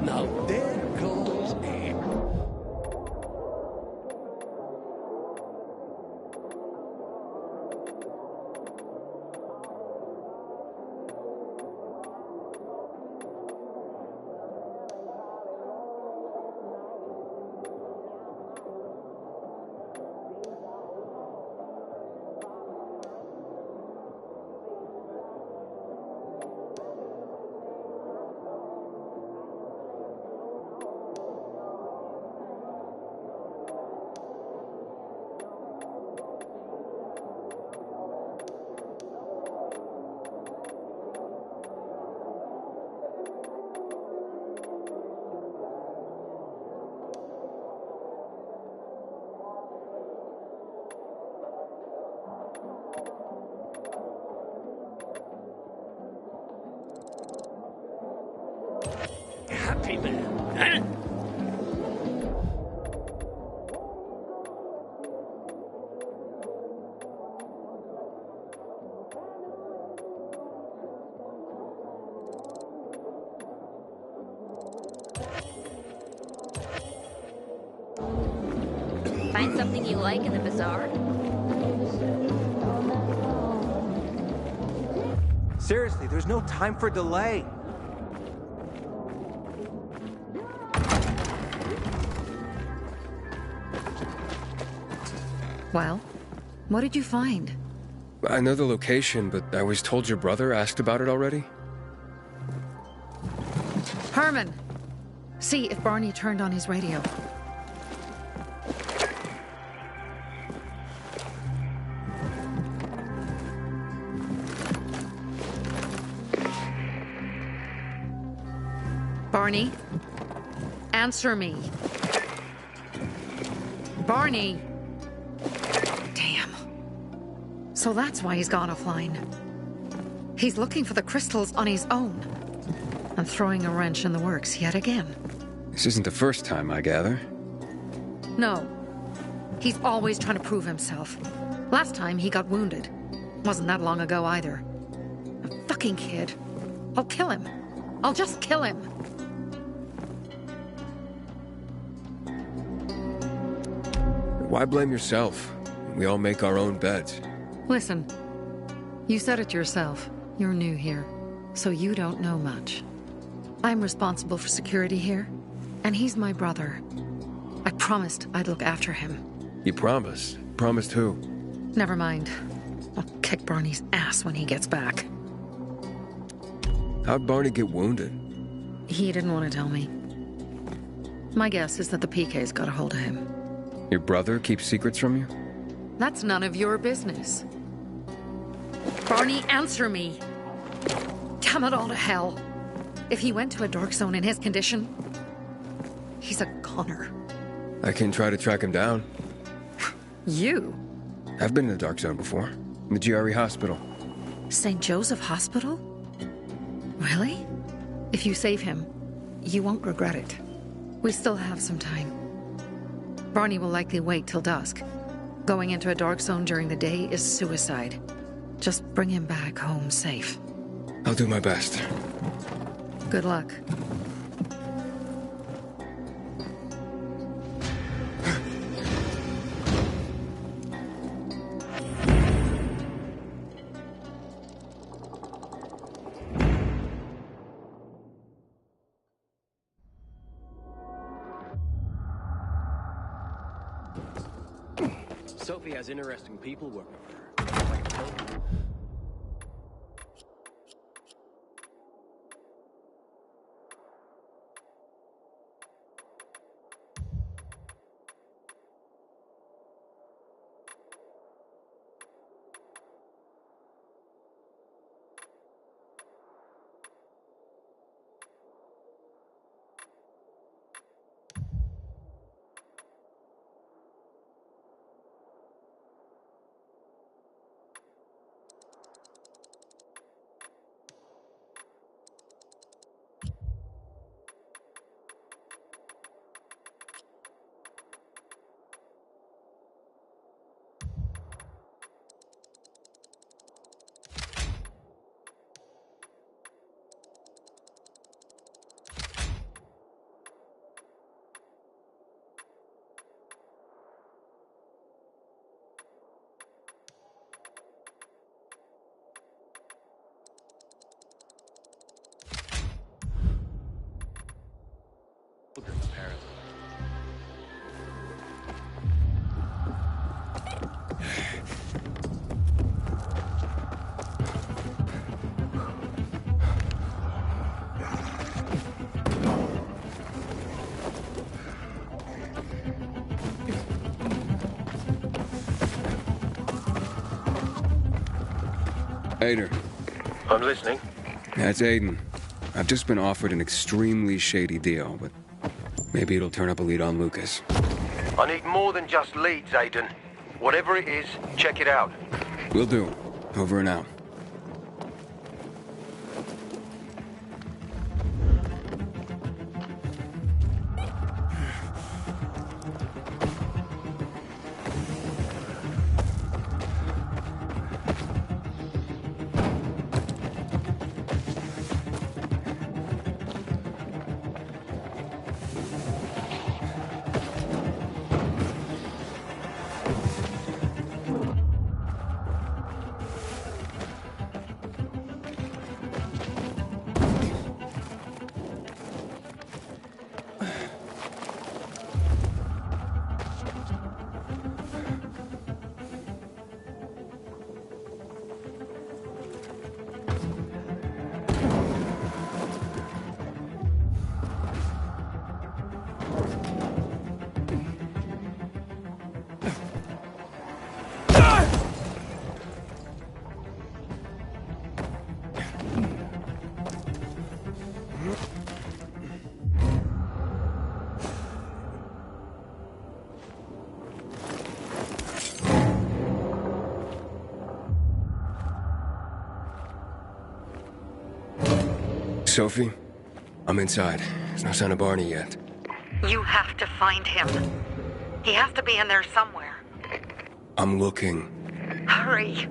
Now there goes a... Happy man, huh? Find something you like in the bazaar? Seriously, there's no time for delay. Well, what did you find? I know the location, but I was told your brother asked about it already. Herman! See if Barney turned on his radio. Barney? Answer me. Barney! Damn. So that's why he's gone offline. He's looking for the crystals on his own. And throwing a wrench in the works yet again. This isn't the first time, I gather. No. He's always trying to prove himself. Last time he got wounded. Wasn't that long ago either. A fucking kid. I'll kill him. I'll just kill him. Why blame yourself? We all make our own beds. Listen. You said it yourself. You're new here. So you don't know much. I'm responsible for security here. And he's my brother. I promised I'd look after him. You promised? Promised who? Never mind. I'll kick Barney's ass when he gets back. How'd Barney get wounded? He didn't want to tell me. My guess is that the PK's got a hold of him. Your brother keeps secrets from you? That's none of your business. Barney, answer me! Damn it all to hell! If he went to a dark zone in his condition, he's a goner. I can try to track him down. You? I've been in the dark zone before. In the GRE hospital. St. Joseph Hospital? Really? If you save him, you won't regret it. We still have some time. Barney will likely wait till dusk. Going into a dark zone during the day is suicide. Just bring him back home safe. I'll do my best. Good luck. Sophie has interesting people working for her. Apparently. Aiden. I'm listening. That's Aiden. I've just been offered an extremely shady deal, but maybe it'll turn up a lead on Lucas. I need more than just leads, Aiden. Whatever it is, check it out. Will do. Over and out. Sophie, I'm inside. There's no sign of Barney yet. You have to find him. He has to be in there somewhere. I'm looking. Hurry.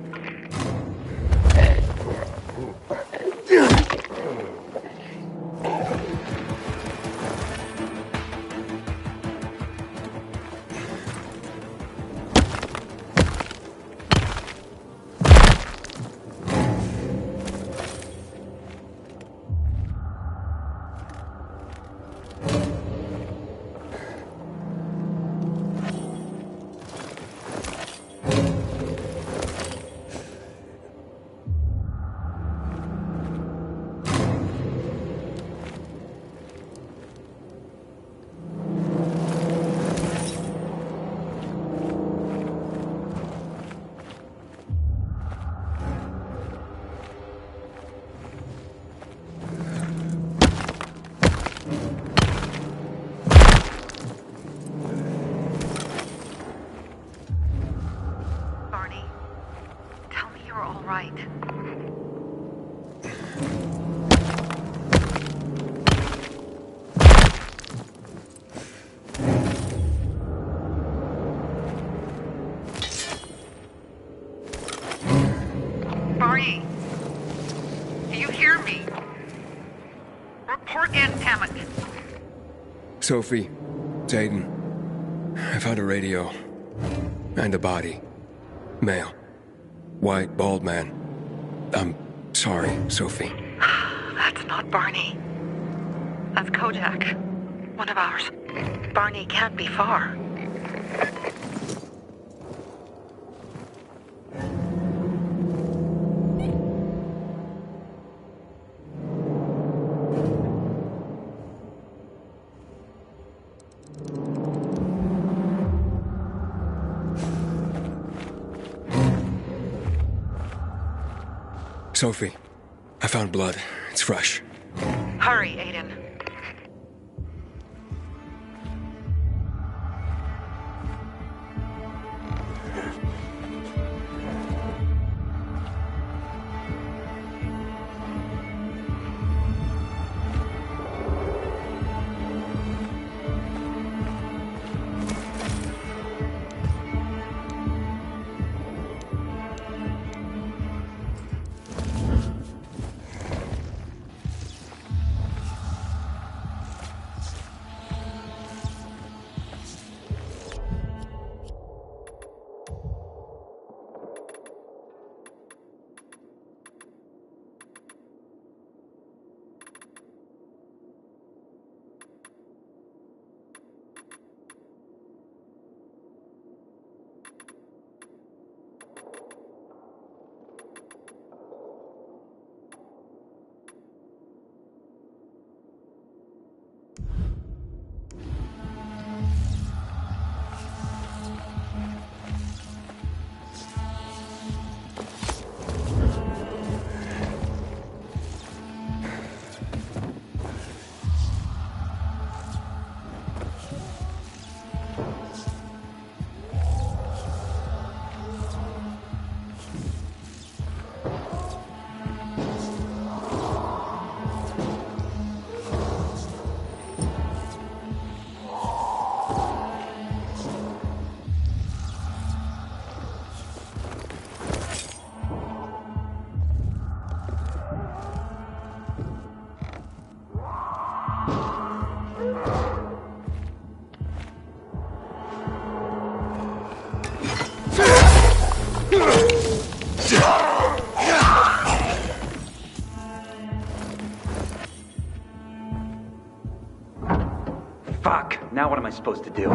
Barney. Report in, damn it. Sophie, it's Aiden. I found a radio. And a body. Male. White, bald man. I'm sorry, Sophie. That's not Barney. That's Kojak. One of ours. Barney can't be far. Sophie, I found blood. It's fresh. Hurry, Aiden. Fuck! Now what am I supposed to do?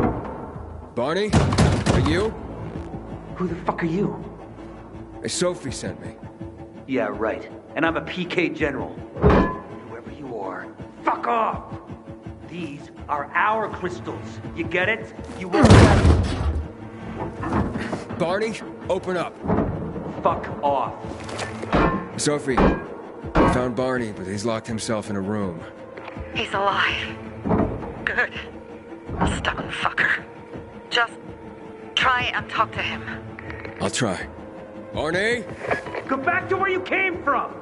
Barney? Are you? Who the fuck are you? Sophie sent me. Yeah, right. And I'm a PK general. Whoever you are, fuck off! These are our crystals. You get it? You won't get it. Barney, open up. Fuck off. Sophie, we found Barney, but he's locked himself in a room. He's alive. Good. Stubborn fucker. Just try and talk to him. I'll try. Barney? Go back to where you came from!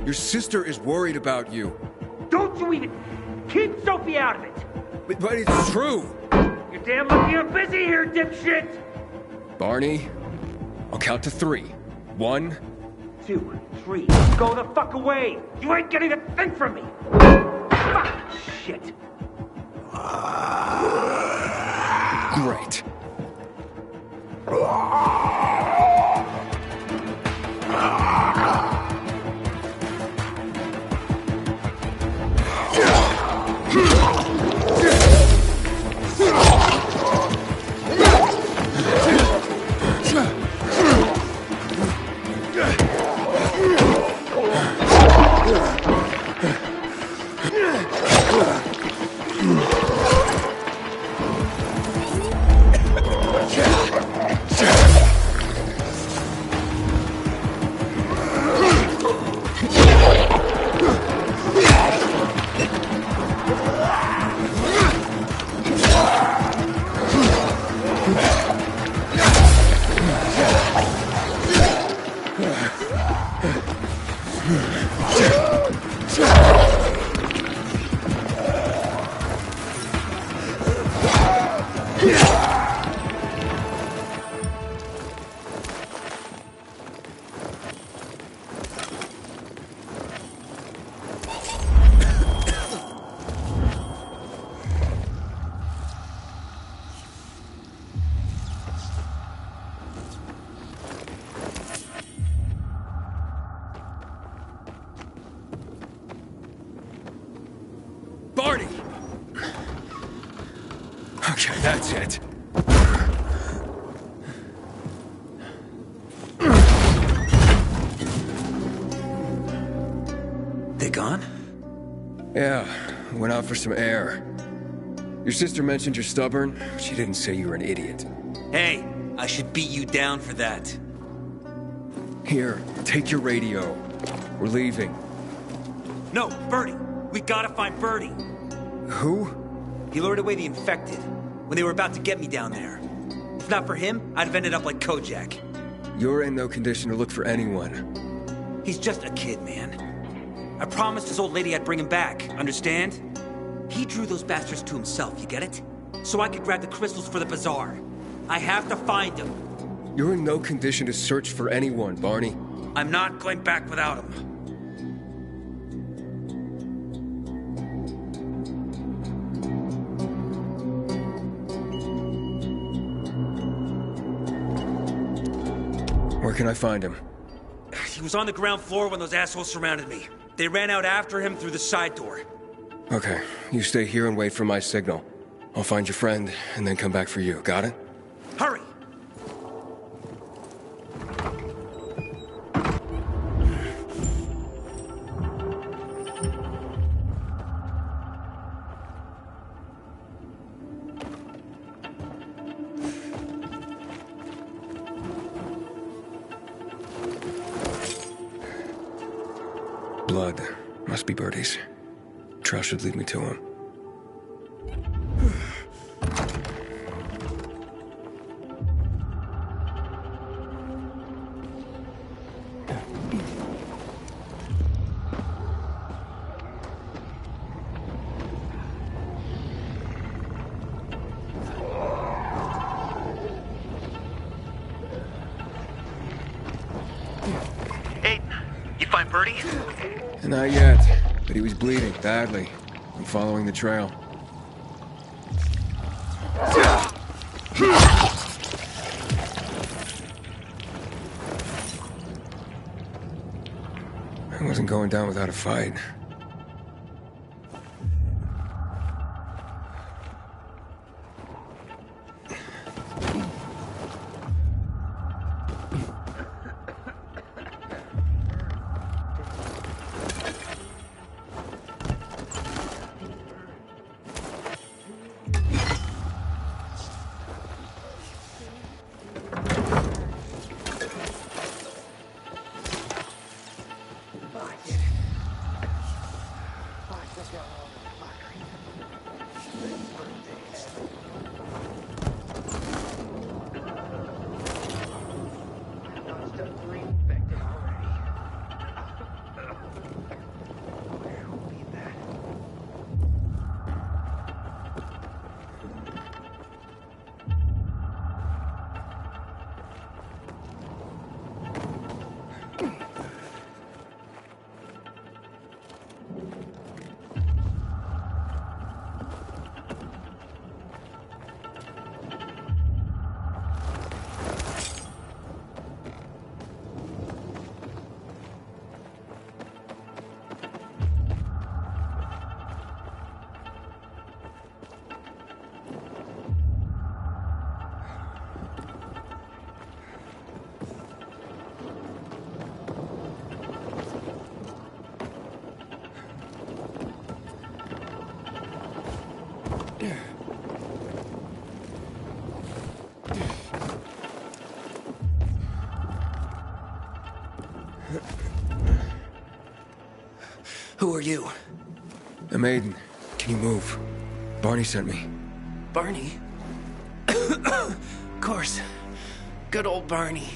Your sister is worried about you. Don't you even... Keep Sophie out of it! But it's true! You're damn lucky I'm busy here, dipshit! Barney, I'll count to 3. 1, 2, 3. Go the fuck away! You ain't getting a thing from me! Fuck! Shit! Great. Barney! Okay, that's it. They gone? Yeah, went out for some air. Your sister mentioned you're stubborn. She didn't say you were an idiot. Hey, I should beat you down for that. Here, take your radio. We're leaving. No, Bertie! We gotta find Bertie! Who? He lured away the infected when they were about to get me down there. If not for him, I'd have ended up like Kojak. You're in no condition to look for anyone. He's just a kid, man. I promised his old lady I'd bring him back, understand? He drew those bastards to himself, you get it? So I could grab the crystals for the bazaar. I have to find him. You're in no condition to search for anyone, Barney. I'm not going back without him. Where can I find him? He was on the ground floor when those assholes surrounded me. They ran out after him through the side door. Okay, you stay here and wait for my signal. I'll find your friend and then come back for you. Got it? Hurry! Blood. Must be Bertie's. Trail should lead me to him. Aiden, you find Bertie? Not yet, but he was bleeding badly. I'm following the trail. I wasn't going down without a fight. Who are you? I'm Aiden. Can you move? Barney sent me. Barney? Of course. Good old Barney.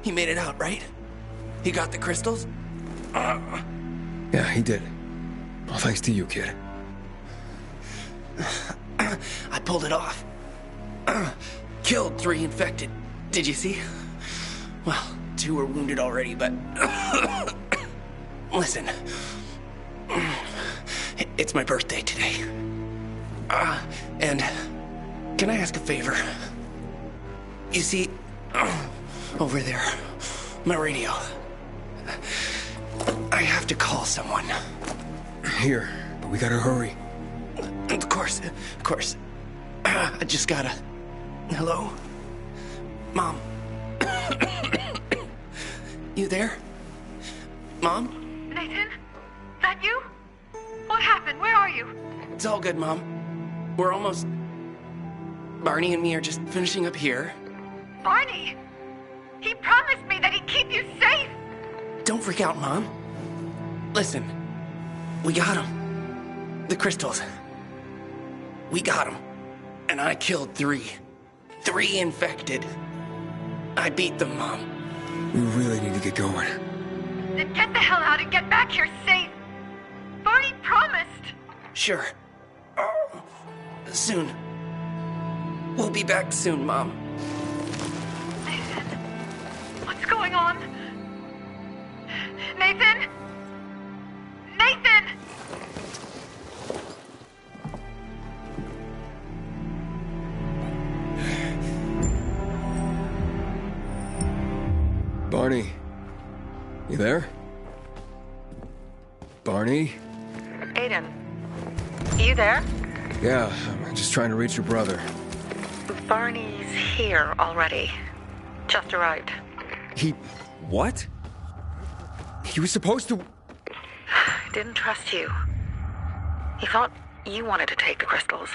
He made it out, right? He got the crystals? Yeah, he did. All thanks to you, kid. I pulled it off. Killed 3 infected. Did you see? Well, 2 were wounded already, but... Listen. It's my birthday today. And can I ask a favor? You see, over there, my radio. I have to call someone. Here, but we gotta hurry. Of course. I just gotta... Hello? Mom? You there? Mom? Nathan? That you? What happened? Where are you? It's all good, Mom. We're almost... Barney and me are just finishing up here. Barney! He promised me that he'd keep you safe! Don't freak out, Mom. Listen, we got him. The crystals. We got him. And I killed 3. 3 infected. I beat them, Mom. We really need to get going. Then get the hell out and get back here safe! Barney promised! Sure. Soon. We'll be back soon, Mom. Nathan? What's going on? Nathan? Nathan! Barney. You there? Barney? Aiden. You there? Yeah, I'm just trying to reach your brother. Barney's here already. Just arrived. He... what? He was supposed to... Didn't trust you. He thought you wanted to take the crystals.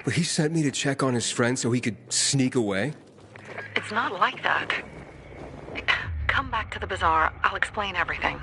But he sent me to check on his friend so he could sneak away? It's not like that. Come back to the bazaar. I'll explain everything.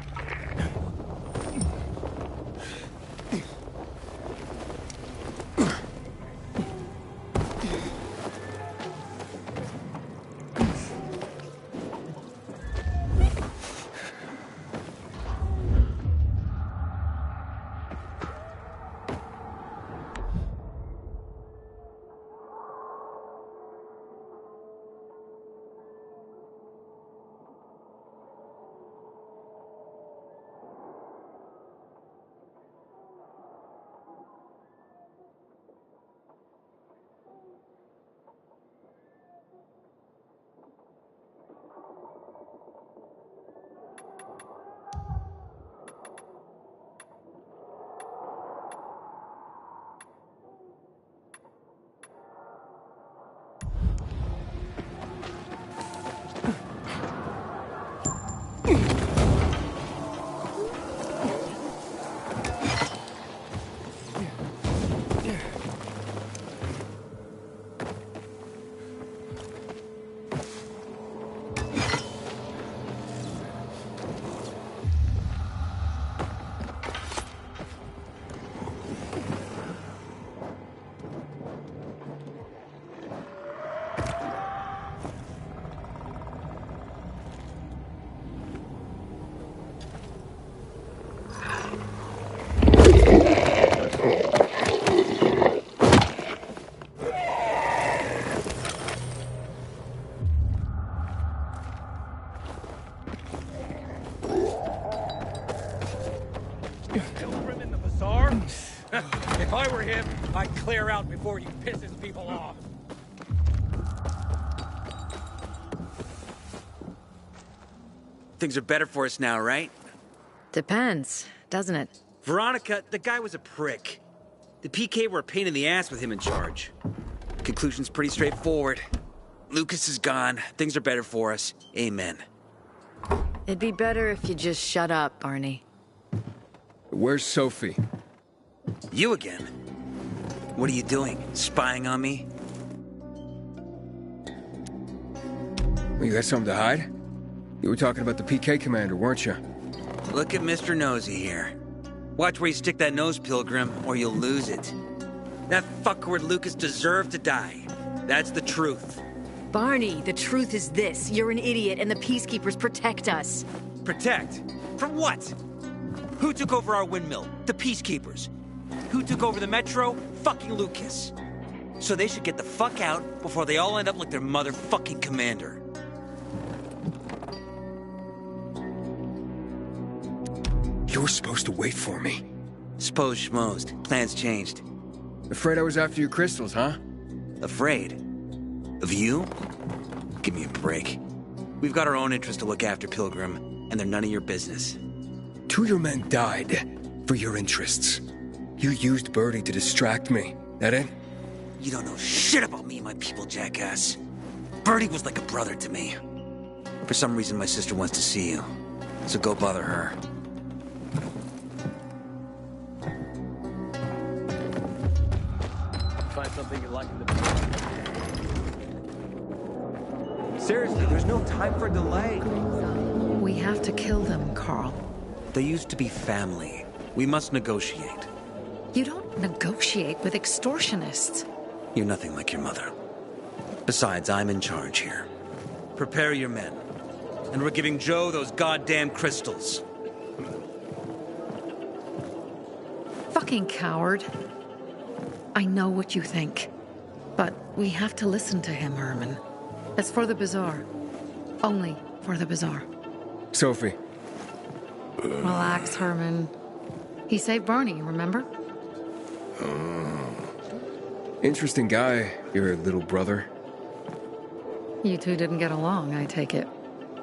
If I were him, I'd clear out before he pisses people off. Things are better for us now, right? Depends, doesn't it? Veronica, the guy was a prick. The PK were a pain in the ass with him in charge. Conclusion's pretty straightforward. Lucas is gone. Things are better for us. Amen. It'd be better if you just shut up, Barney. Where's Sophie? You again? What are you doing? Spying on me? You got something to hide? You were talking about the PK commander, weren't you? Look at Mr. Nosy here. Watch where you stick that nose, Pilgrim, or you'll lose it. That fuckward Lucas deserved to die. That's the truth. Barney, the truth is this. You're an idiot and the Peacekeepers protect us. Protect? From what? Who took over our windmill? The Peacekeepers. Who took over the Metro? Fucking Lucas. So they should get the fuck out before they all end up like their motherfucking commander. You were supposed to wait for me. Suppose schmozed. Plans changed. Afraid I was after your crystals, huh? Afraid? Of you? Give me a break. We've got our own interests to look after, Pilgrim, and they're none of your business. 2 of your men died. For your interests. You used Birdie to distract me. That it? You don't know shit about me and my people, jackass. Birdie was like a brother to me. For some reason, my sister wants to see you. So go bother her. Find something you like in the... Seriously, there's no time for delay. We have to kill them, Carl. They used to be family. We must negotiate. You don't negotiate with extortionists. You're nothing like your mother. Besides, I'm in charge here. Prepare your men. And we're giving Joe those goddamn crystals. Fucking coward. I know what you think. But we have to listen to him, Herman. It's for the Bazaar. Only for the Bazaar. Sophie. Relax, Herman. He saved Barney, remember? Interesting guy, your little brother. You two didn't get along, I take it.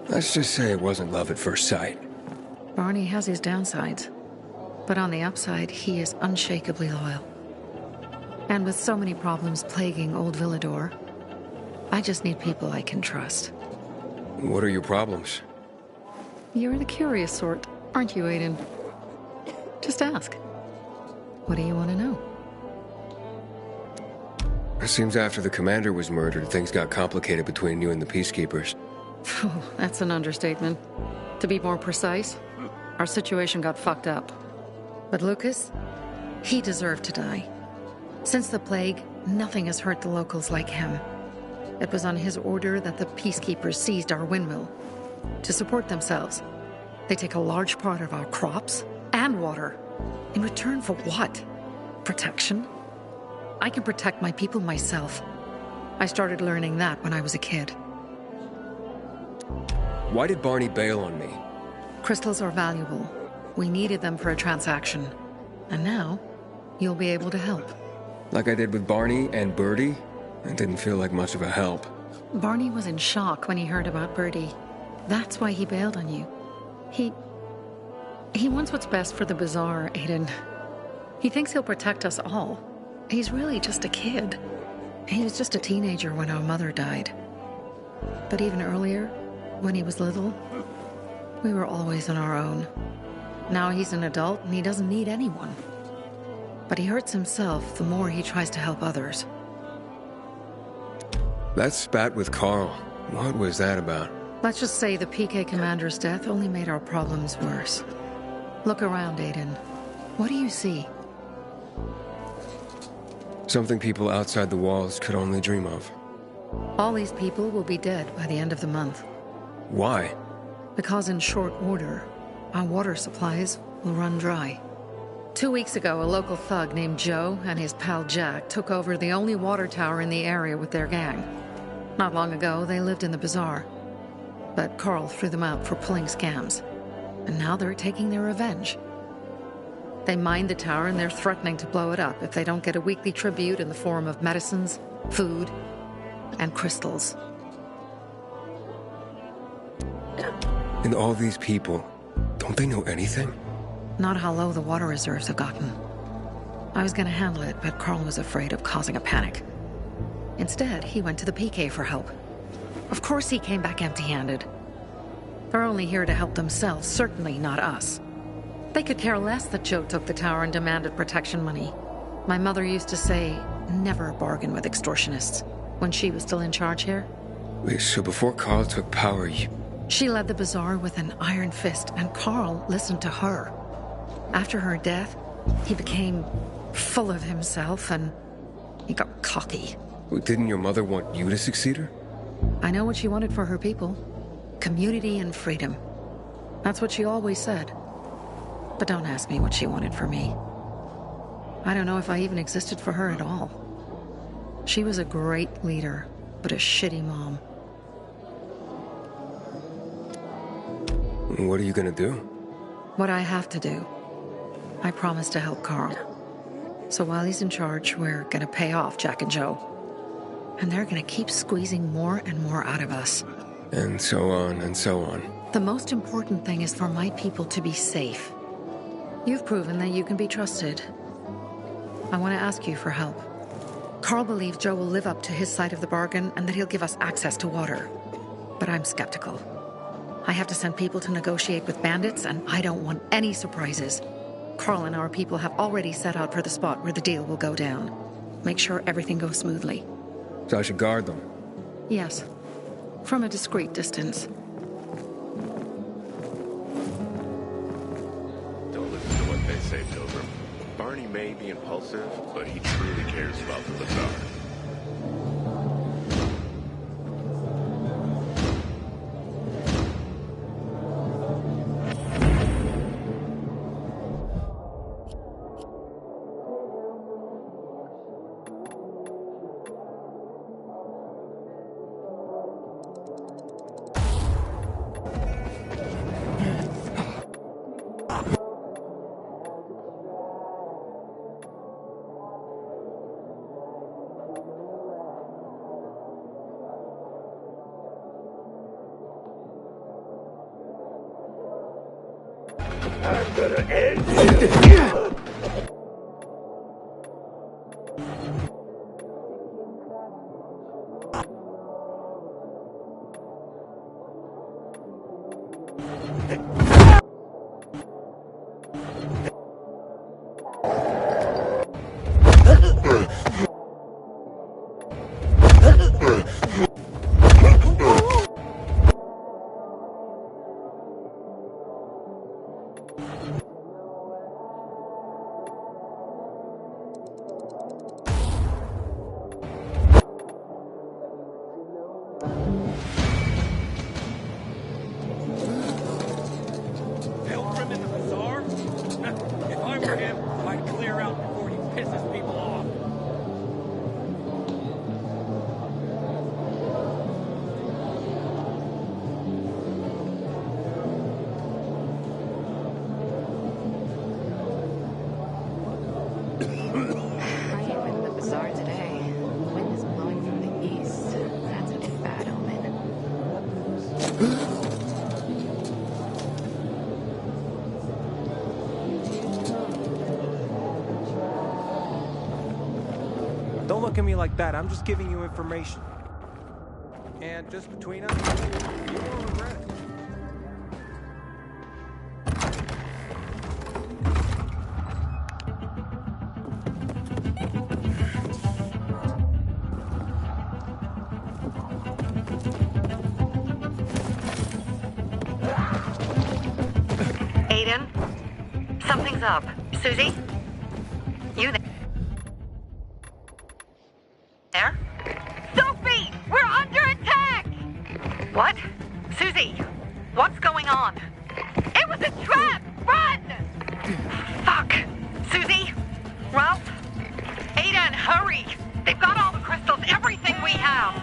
Let's just say it wasn't love at first sight. Barney has his downsides. But on the upside, he is unshakably loyal. And with so many problems plaguing old Villador, I just need people I can trust. What are your problems? You're the curious sort, aren't you, Aiden? Just ask. What do you want to know? It seems after the commander was murdered, things got complicated between you and the Peacekeepers. Oh, that's an understatement. To be more precise, our situation got fucked up. But Lucas, he deserved to die. Since the plague, nothing has hurt the locals like him. It was on his order that the Peacekeepers seized our windmill. To support themselves, they take a large part of our crops and water. In return for what? Protection? I can protect my people myself. I started learning that when I was a kid. Why did Barney bail on me? Crystals are valuable. We needed them for a transaction. And now, you'll be able to help. Like I did with Barney and Birdie? It didn't feel like much of a help. Barney was in shock when he heard about Birdie. That's why he bailed on you. He wants what's best for the Bazaar, Aiden. He thinks he'll protect us all. He's really just a kid. He was just a teenager when our mother died. But even earlier, when he was little, we were always on our own. Now he's an adult and he doesn't need anyone. But he hurts himself the more he tries to help others. That spat with Carl, what was that about? Let's just say the PK commander's death only made our problems worse. Look around, Aiden. What do you see? Something people outside the walls could only dream of. All these people will be dead by the end of the month. Why? Because in short order, our water supplies will run dry. 2 weeks ago, a local thug named Joe and his pal Jack took over the only water tower in the area with their gang. Not long ago, they lived in the Bazaar. But Carl threw them out for pulling scams. And now they're taking their revenge. They mined the tower and they're threatening to blow it up if they don't get a weekly tribute in the form of medicines, food, and crystals. And all these people, don't they know anything? Not how low the water reserves have gotten. I was gonna handle it, but Carl was afraid of causing a panic. Instead, he went to the PK for help. Of course he came back empty-handed. They're only here to help themselves, certainly not us. They could care less that Joe took the tower and demanded protection money. My mother used to say, never bargain with extortionists, when she was still in charge here. Wait, so before Carl took power, She led the Bazaar with an iron fist, and Carl listened to her. After her death, he became full of himself, and he got cocky. Didn't your mother want you to succeed her? I know what she wanted for her people. Community and freedom. That's what she always said. But don't ask me what she wanted for me. I don't know if I even existed for her at all. She was a great leader, but a shitty mom. What are you gonna do? What I have to do. I promised to help Carl. So while he's in charge, we're gonna pay off Jack and Joe. And they're gonna keep squeezing more and more out of us. And so on and so on. The most important thing is for my people to be safe. You've proven that you can be trusted. I want to ask you for help. Carl believes Joe will live up to his side of the bargain and that he'll give us access to water. But I'm skeptical. I have to send people to negotiate with bandits, and I don't want any surprises. Carl and our people have already set out for the spot where the deal will go down. Make sure everything goes smoothly. So I should guard them? Yes. From a discreet distance. Don't listen to what they say, Pilgrim. Barney may be impulsive, but he truly cares about the Bazaar. I'm gonna end you! Pilgrim in the Bazaar? If I were him, I'd clear out before he pisses people off. I ain't in the bazaar today. Wind is blowing from the east. That's a bad omen. Don't look at me like that. I'm just giving you information. And just between us, you won't regret it. Aiden? Something's up. Susie? You there? Sophie! We're under attack! What? Susie, what's going on? It was a trap! Run! Fuck! Susie? Ralph? Aiden, hurry! They've got all the crystals, everything we have!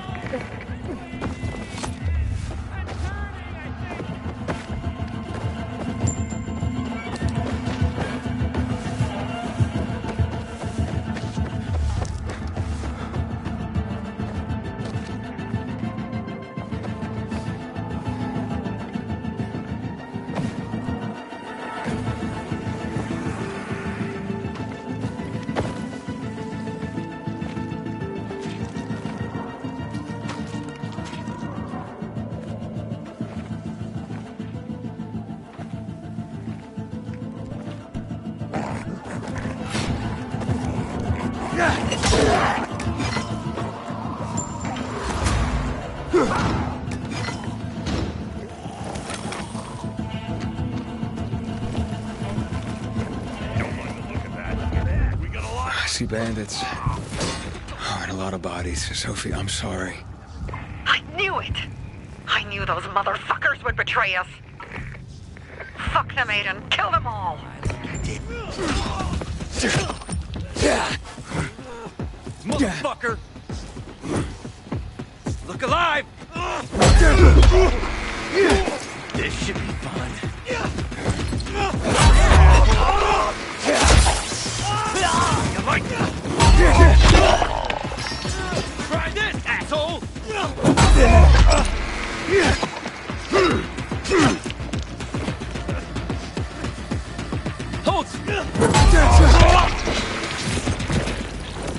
I see bandits. Oh, and a lot of bodies. Sophie, I'm sorry. I knew it! I knew those motherfuckers would betray us! Fuck them, Aiden. Kill them all! Motherfucker! Look alive! This should be fun. You like that? Try this, asshole! crystals!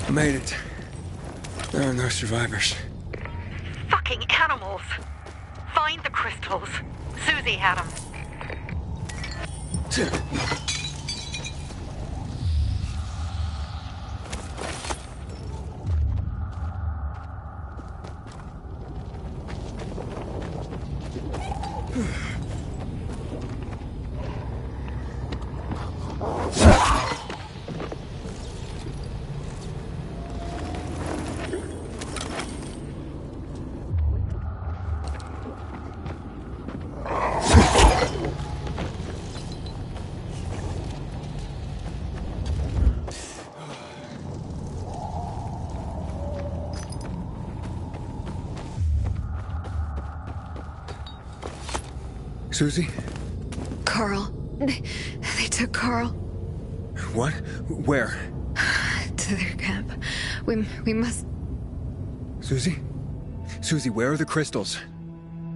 I made it. There are no survivors. Fucking animals! Find the crystals. Susie had them. Susie? Carl. They took Carl What? Where? to their camp. We must... Susie? Susie, where are the crystals?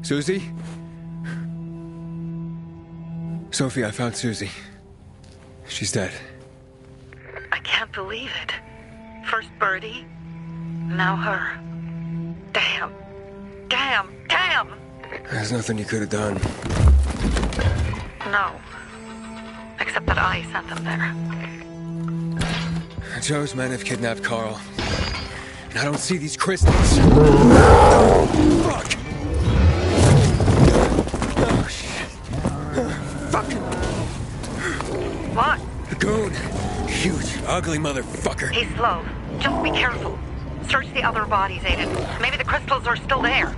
Susie? Sophie, I found Susie. She's dead. I can't believe it. First Birdie, now her. Damn. Damn. Damn! There's nothing you could have done. No. Except that I sent them there. Joe's men have kidnapped Carl. And I don't see these crystals. Fuck! Oh, shit. Fuck! What? The goon. Huge, ugly motherfucker. He's slow. Just be careful. Search the other bodies, Aiden. Maybe the crystals are still there.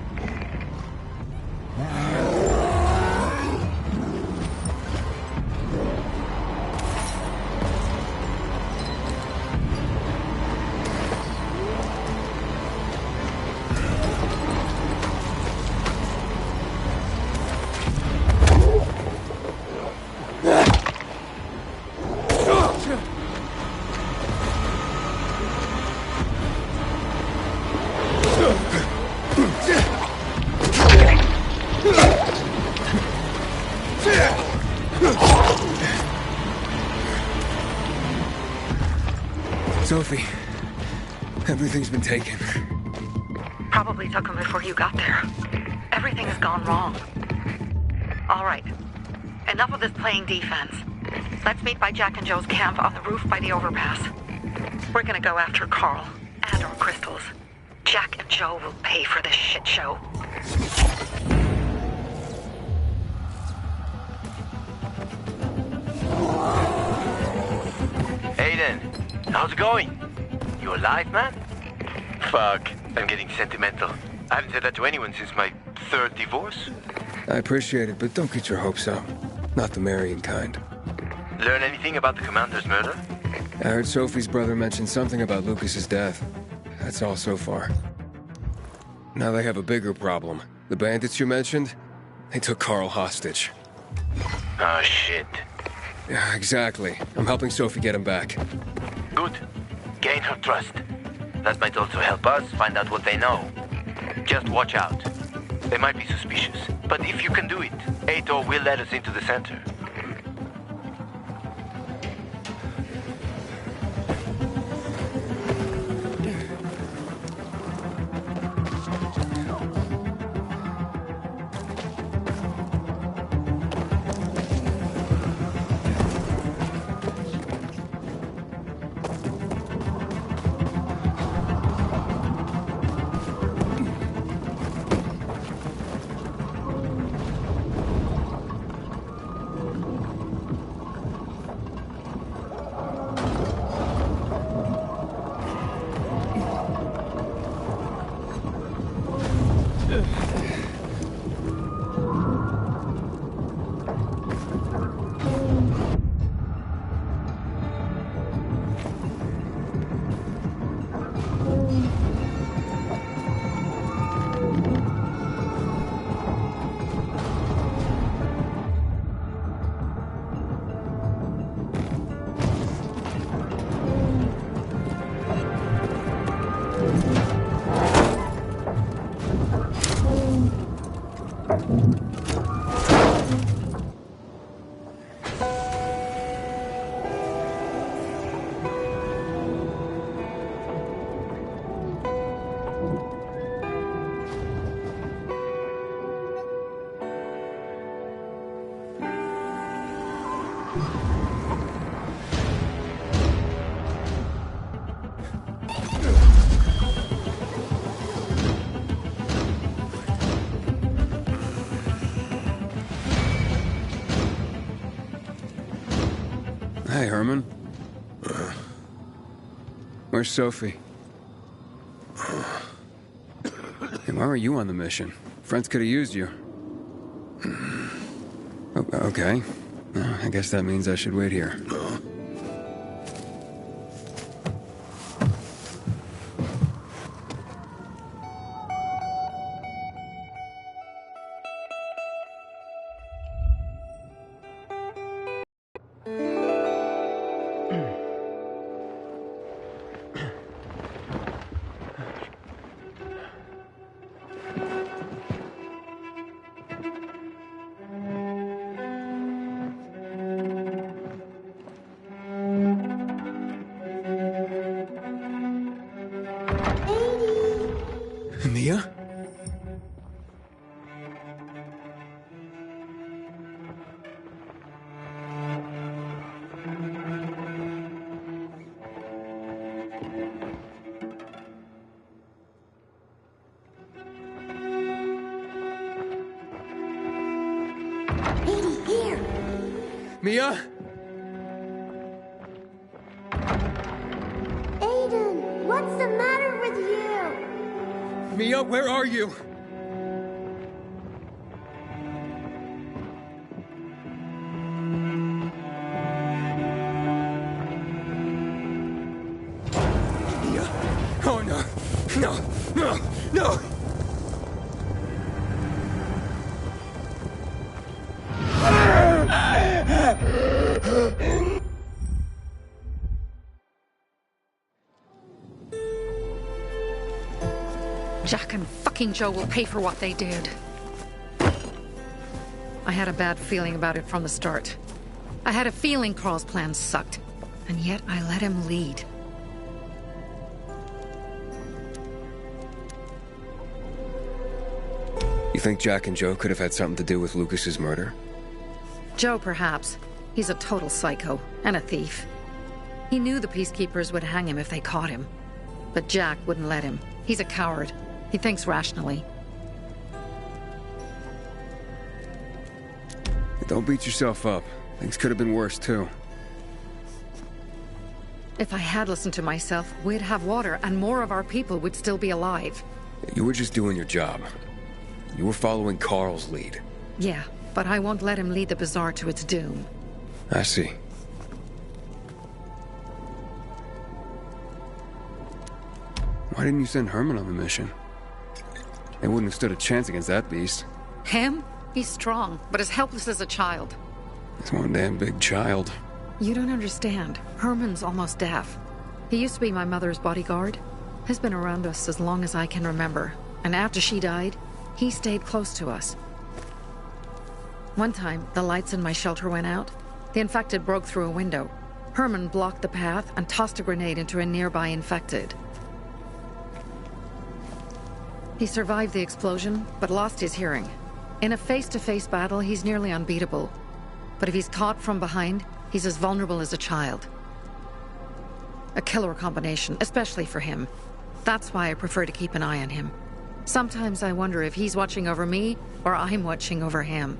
Sophie, everything's been taken. Probably took them before you got there. Everything has gone wrong. All right. Enough of this playing defense. Let's meet by Jack and Joe's camp on the roof by the overpass. We're gonna go after Carl and our crystals. Jack and Joe will pay for this shit show. Aiden, how's it going? You alive, man? Fuck, I'm getting sentimental. I haven't said that to anyone since my third divorce. I appreciate it, but don't get your hopes up. Not the marrying kind. Learn anything about the commander's murder? I heard Sophie's brother mention something about Lucas's death. That's all so far. Now they have a bigger problem. The bandits you mentioned, they took Carl hostage. Oh, shit. Yeah, exactly. I'm helping Sophie get him back. Good. Gain her trust. That might also help us find out what they know. Just watch out. They might be suspicious, but if you can do it, Ato will let us into the center. Hey, Herman. Where's Sophie? Hey, why were you on the mission? Friends could have used you. Okay. I guess that means I should wait here. Mia? Mia? Aiden, what's the matter with you? Mia, where are you? Mia. Oh, no. No. No. No. Jack and fucking Joe will pay for what they did. I had a bad feeling about it from the start. I had a feeling Carl's plan sucked, and yet I let him lead. You think Jack and Joe could have had something to do with Lucas's murder? Joe, perhaps. He's a total psycho, and a thief. He knew the Peacekeepers would hang him if they caught him. But Jack wouldn't let him. He's a coward. He thinks rationally. Don't beat yourself up. Things could have been worse, too. If I had listened to myself, we'd have water, and more of our people would still be alive. You were just doing your job. You were following Carl's lead. Yeah, but I won't let him lead the Bazaar to its doom. I see. Why didn't you send Herman on the mission? They wouldn't have stood a chance against that beast. Him? He's strong, but as helpless as a child. He's one damn big child. You don't understand. Herman's almost deaf. He used to be my mother's bodyguard. He's been around us as long as I can remember. And after she died, he stayed close to us. One time, the lights in my shelter went out. The infected broke through a window. Herman blocked the path and tossed a grenade into a nearby infected. He survived the explosion, but lost his hearing. In a face-to-face battle, he's nearly unbeatable. But if he's caught from behind, he's as vulnerable as a child. A killer combination, especially for him. That's why I prefer to keep an eye on him. Sometimes I wonder if he's watching over me, or I'm watching over him.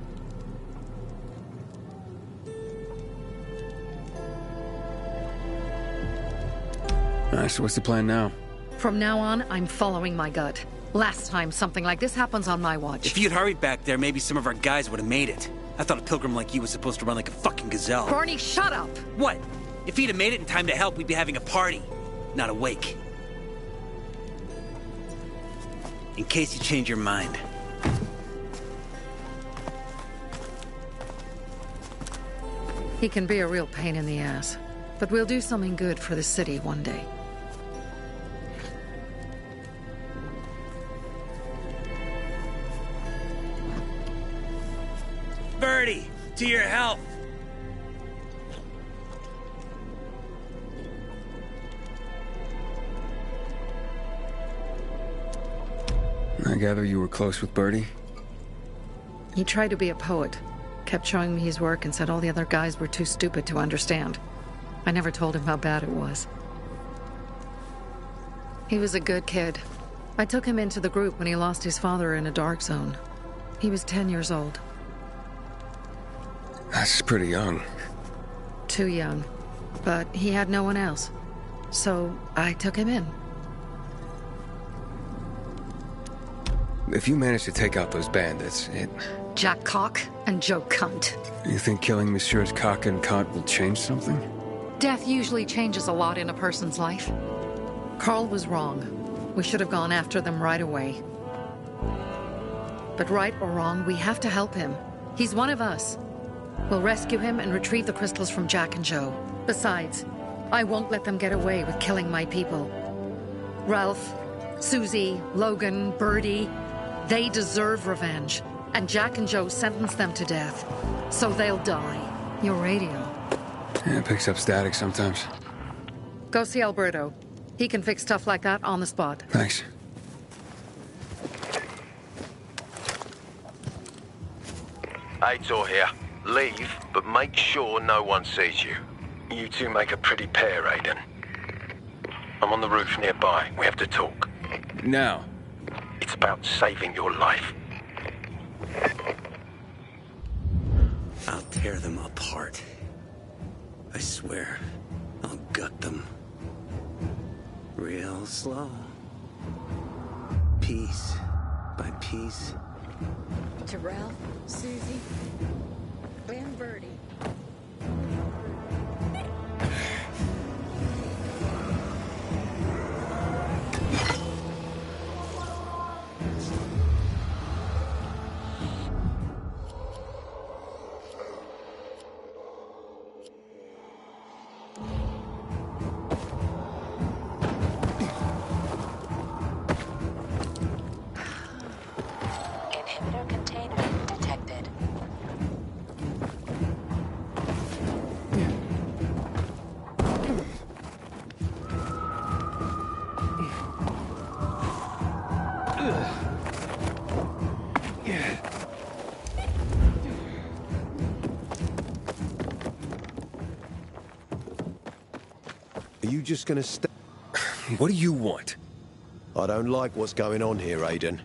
Alright, so what's the plan now? From now on, I'm following my gut. Last time something like this happens on my watch. If you'd hurried back there, maybe some of our guys would have made it. I thought a pilgrim like you was supposed to run like a fucking gazelle. Barney, shut up! What? If he'd have made it in time to help, we'd be having a party, not a wake. In case you change your mind. He can be a real pain in the ass. But we'll do something good for the city one day. Birdie, to your health. I gather you were close with Birdie? He tried to be a poet. kept showing me his work and said all the other guys were too stupid to understand. I never told him how bad it was. He was a good kid. I took him into the group when he lost his father in a dark zone. He was 10 years old. That's pretty young. Too young. But he had no one else. So I took him in. If you manage to take out those bandits, Jack Cock and Joe Cunt. You think killing Messieurs Cock and Cunt will change something? Death usually changes a lot in a person's life. Carl was wrong. We should have gone after them right away. But right or wrong, we have to help him. He's one of us. We'll rescue him and retrieve the crystals from Jack and Joe. Besides, I won't let them get away with killing my people. Ralph, Susie, Logan, Birdie, they deserve revenge. And Jack and Joe sentenced them to death. So they'll die. Your radio. Yeah, it picks up static sometimes. Go see Alberto. He can fix stuff like that on the spot. Thanks. Aitor here. Leave, but make sure no one sees you. You two make a pretty pair, Aiden. I'm on the roof nearby. We have to talk. Now. It's about saving your life. I'll tear them apart. I swear, I'll gut them. Real slow. Piece by piece. To Ralph, Susie, and Birdie. Are you just gonna stay? What do you want? I don't like what's going on here, Aiden.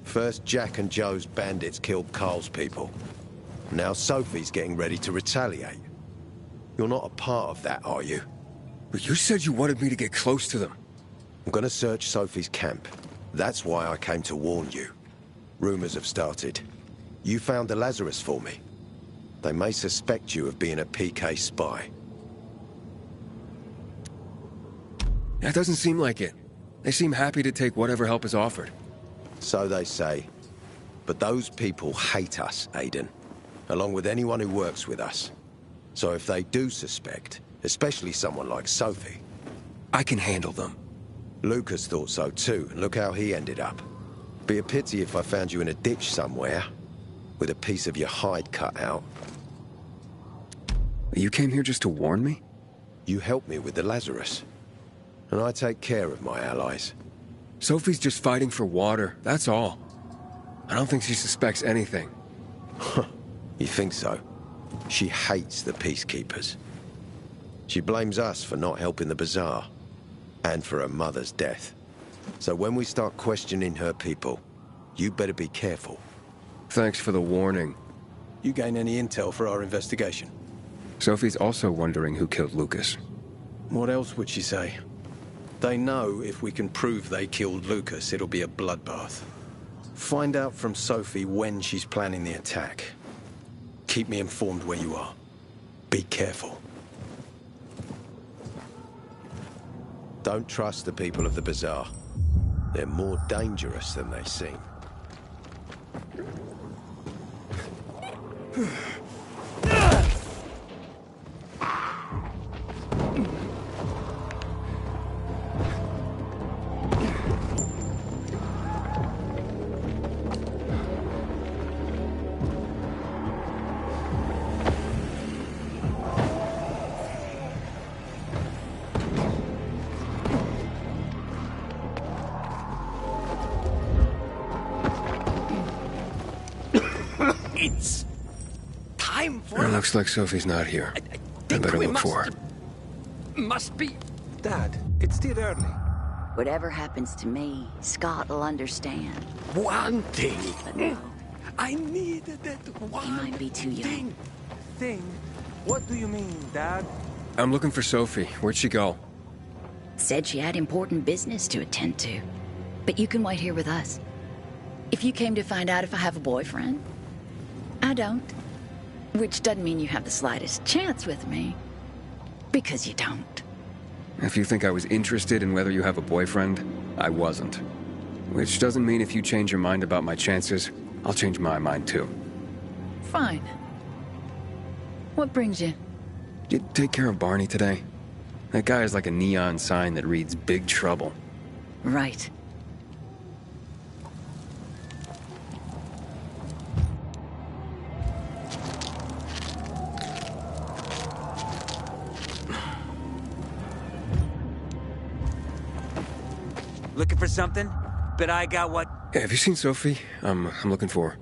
First, Jack and Joe's bandits killed Carl's people. Now Sophie's getting ready to retaliate. You're not a part of that, are you? But you said you wanted me to get close to them. I'm gonna search Sophie's camp. That's why I came to warn you. Rumors have started. You found the Lazarus for me. They may suspect you of being a PK spy. That doesn't seem like it. They seem happy to take whatever help is offered. So they say. But those people hate us, Aiden. Along with anyone who works with us. So if they do suspect, especially someone like Sophie... I can handle them. Lucas thought so too, and look how he ended up. Be a pity if I found you in a ditch somewhere, with a piece of your hide cut out. You came here just to warn me? You helped me with the Lazarus. And I take care of my allies. Sophie's just fighting for water, that's all. I don't think she suspects anything. You think so? She hates the Peacekeepers. She blames us for not helping the Bazaar. And for her mother's death. So when we start questioning her people, you better be careful. Thanks for the warning. You gain any intel for our investigation? Sophie's also wondering who killed Lucas. What else would she say? They know if we can prove they killed Lucas, it'll be a bloodbath. Find out from Sophie when she's planning the attack. Keep me informed where you are. Be careful. Don't trust the people of the Bazaar. They're more dangerous than they seem. time for It looks like Sophie's not here. I better look for her. Must be. Dad, it's still early. Whatever happens to me, Scott will understand. One thing. But no, I needed that one he might be too young. Thing? What do you mean, Dad? I'm looking for Sophie. Where'd she go? Said she had important business to attend to. But you can wait here with us. If you came to find out if I have a boyfriend, I don't. Which doesn't mean you have the slightest chance with me. Because you don't. If you think I was interested in whether you have a boyfriend, I wasn't. Which doesn't mean if you change your mind about my chances, I'll change my mind too. Fine. What brings you? Did you take care of Barney today? That guy is like a neon sign that reads Big Trouble. Right. Looking for something? Bet I got what... Hey, have you seen Sophie? I'm looking for her.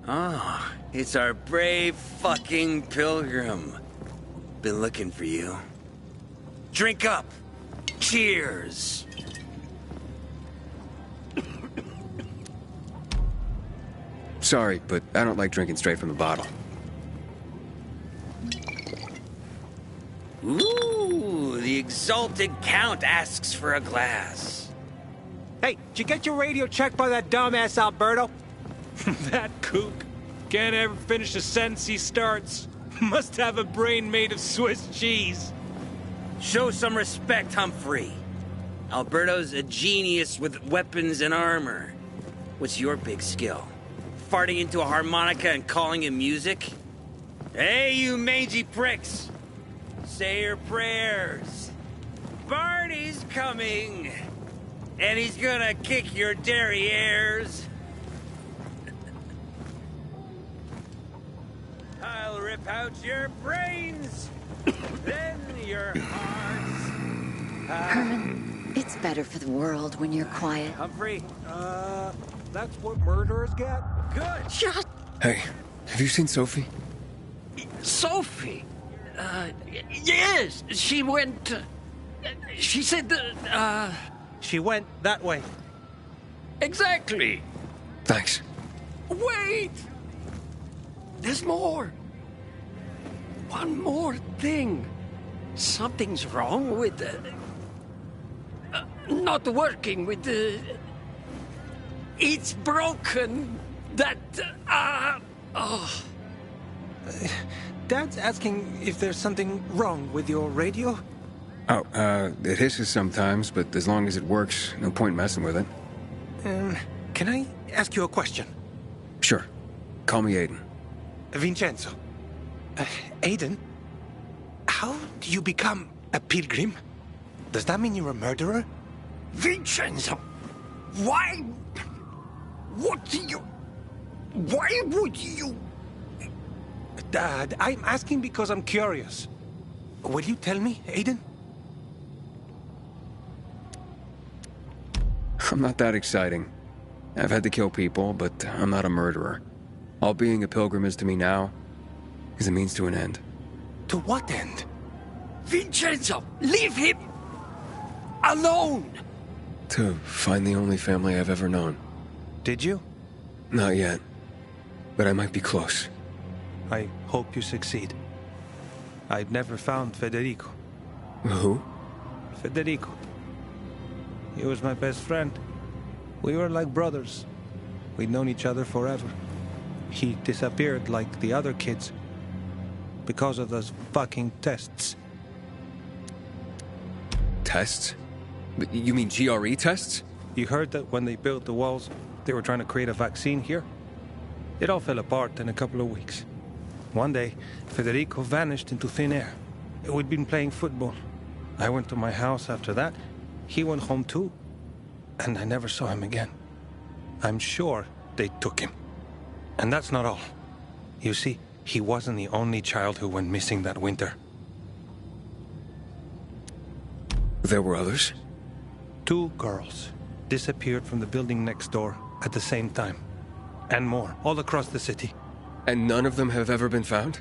Oh, it's our brave fucking pilgrim. Been looking for you. Drink up. Cheers. Sorry, but I don't like drinking straight from the bottle. Ooh, the exalted count asks for a glass. Hey, did you get your radio checked by that dumbass Alberto? That kook. Can't ever finish a sentence he starts. Must have a brain made of Swiss cheese. Show some respect, Humphrey. Alberto's a genius with weapons and armor. What's your big skill? Farting into a harmonica and calling it music? Hey, you mangy pricks! Say your prayers. Barney's coming! And he's gonna kick your derrieres. I'll rip out your brains, then your hearts. Herman, it's better for the world when you're quiet. Humphrey, that's what murderers get? Good. Shut. Hey, have you seen Sophie? Sophie. Yes, she went. She said that. She went that way. Exactly. Thanks. Wait! There's more. One more thing. Something's wrong with not working with the... It's broken. That... oh. Dad's asking if there's something wrong with your radio? Oh, it hisses sometimes, but as long as it works, no point messing with it. Can I ask you a question? Sure. Call me Aiden. Vincenzo. Aiden? How do you become a pilgrim? Does that mean you're a murderer? Vincenzo! Why... What do you... Why would you... Dad, I'm asking because I'm curious. Will you tell me, Aiden? I'm not that exciting. I've had to kill people, but I'm not a murderer. All being a pilgrim is to me now is a means to an end. To what end? Vincenzo, leave him alone! To find the only family I've ever known. Did you? Not yet. But I might be close. I hope you succeed. I've never found Federico. Who? Federico. He was my best friend. We were like brothers. We'd known each other forever. He disappeared like the other kids. Because of those fucking tests. Tests? You mean GRE tests? You heard that when they built the walls, they were trying to create a vaccine here? It all fell apart in a couple of weeks. One day, Federico vanished into thin air. We'd been playing football. I went to my house after that. He went home too. And I never saw him again. I'm sure they took him. And that's not all. You see, he wasn't the only child who went missing that winter. There were others? 2 girls disappeared from the building next door at the same time. And more, all across the city. And none of them have ever been found?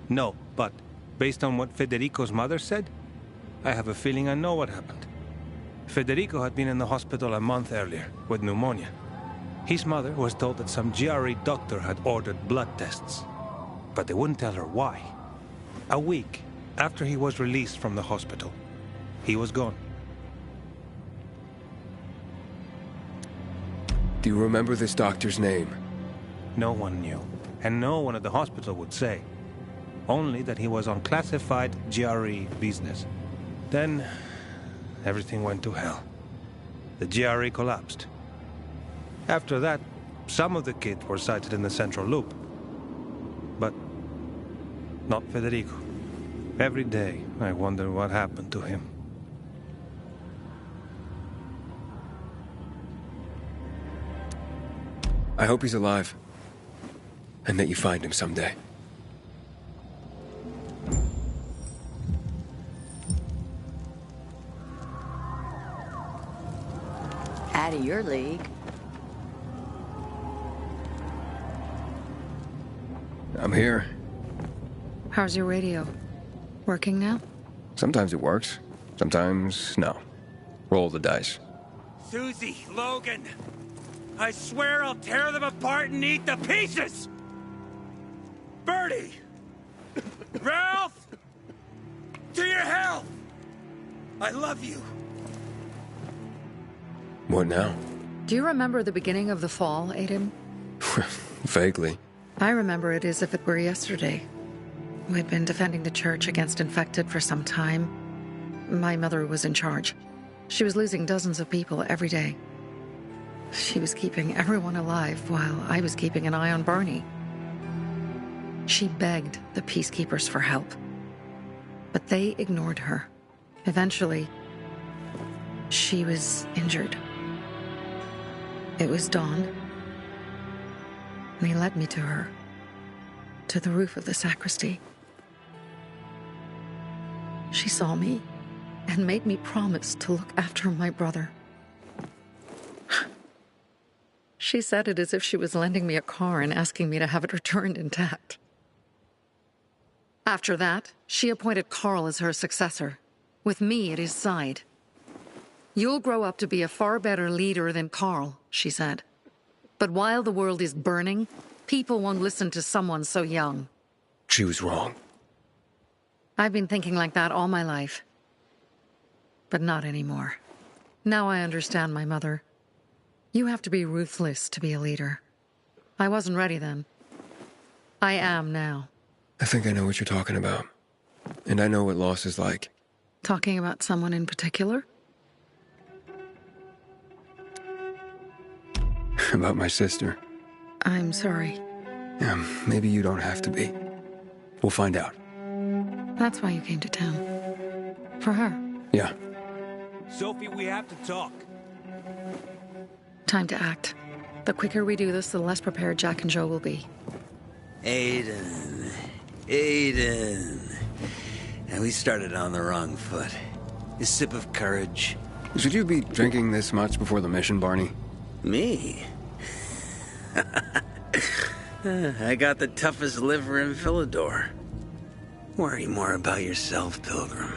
No, but based on what Federico's mother said, I have a feeling I know what happened. Federico had been in the hospital a month earlier with pneumonia. His mother was told that some GRE doctor had ordered blood tests, but they wouldn't tell her why. A week after he was released from the hospital, he was gone. Do you remember this doctor's name? No one knew, and no one at the hospital would say. Only that he was on classified GRE business. Then, everything went to hell. The GRE collapsed. After that, some of the kids were sighted in the Central Loop. But not Federico. Every day, I wonder what happened to him. I hope he's alive. And that you find him someday. Out of your league. I'm here. How's your radio? Working now? Sometimes it works. Sometimes, no. Roll the dice. Susie, Logan, I swear I'll tear them apart and eat the pieces! Bertie! Ralph! To your health! I love you. What now? Do you remember the beginning of the fall, Aiden? Vaguely. I remember it as if it were yesterday. We'd been defending the church against infected for some time. My mother was in charge. She was losing dozens of people every day. She was keeping everyone alive while I was keeping an eye on Barney. She begged the peacekeepers for help, but they ignored her. Eventually, she was injured. It was dawn. They led me to her, to the roof of the sacristy. She saw me and made me promise to look after my brother. She said it as if she was lending me a car and asking me to have it returned intact. After that, she appointed Carl as her successor, with me at his side. You'll grow up to be a far better leader than Carl, she said. But while the world is burning, people won't listen to someone so young. She was wrong. I've been thinking like that all my life. But not anymore. Now I understand my mother. You have to be ruthless to be a leader. I wasn't ready then. I am now. I think I know what you're talking about. And I know what loss is like. Talking about someone in particular? About my sister. I'm sorry. Maybe you don't have to be. We'll find out. That's why you came to town. For her. Yeah. Sophie, we have to talk. Time to act. The quicker we do this, the less prepared Jack and Joe will be. Aiden. And we started on the wrong foot. A sip of courage. Should you be drinking this much before the mission, Barney? Me? I got the toughest liver in Philidor. Worry more about yourself, Pilgrim.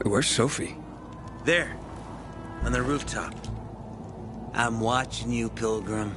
Where's Sophie? There. On the rooftop. I'm watching you, Pilgrim.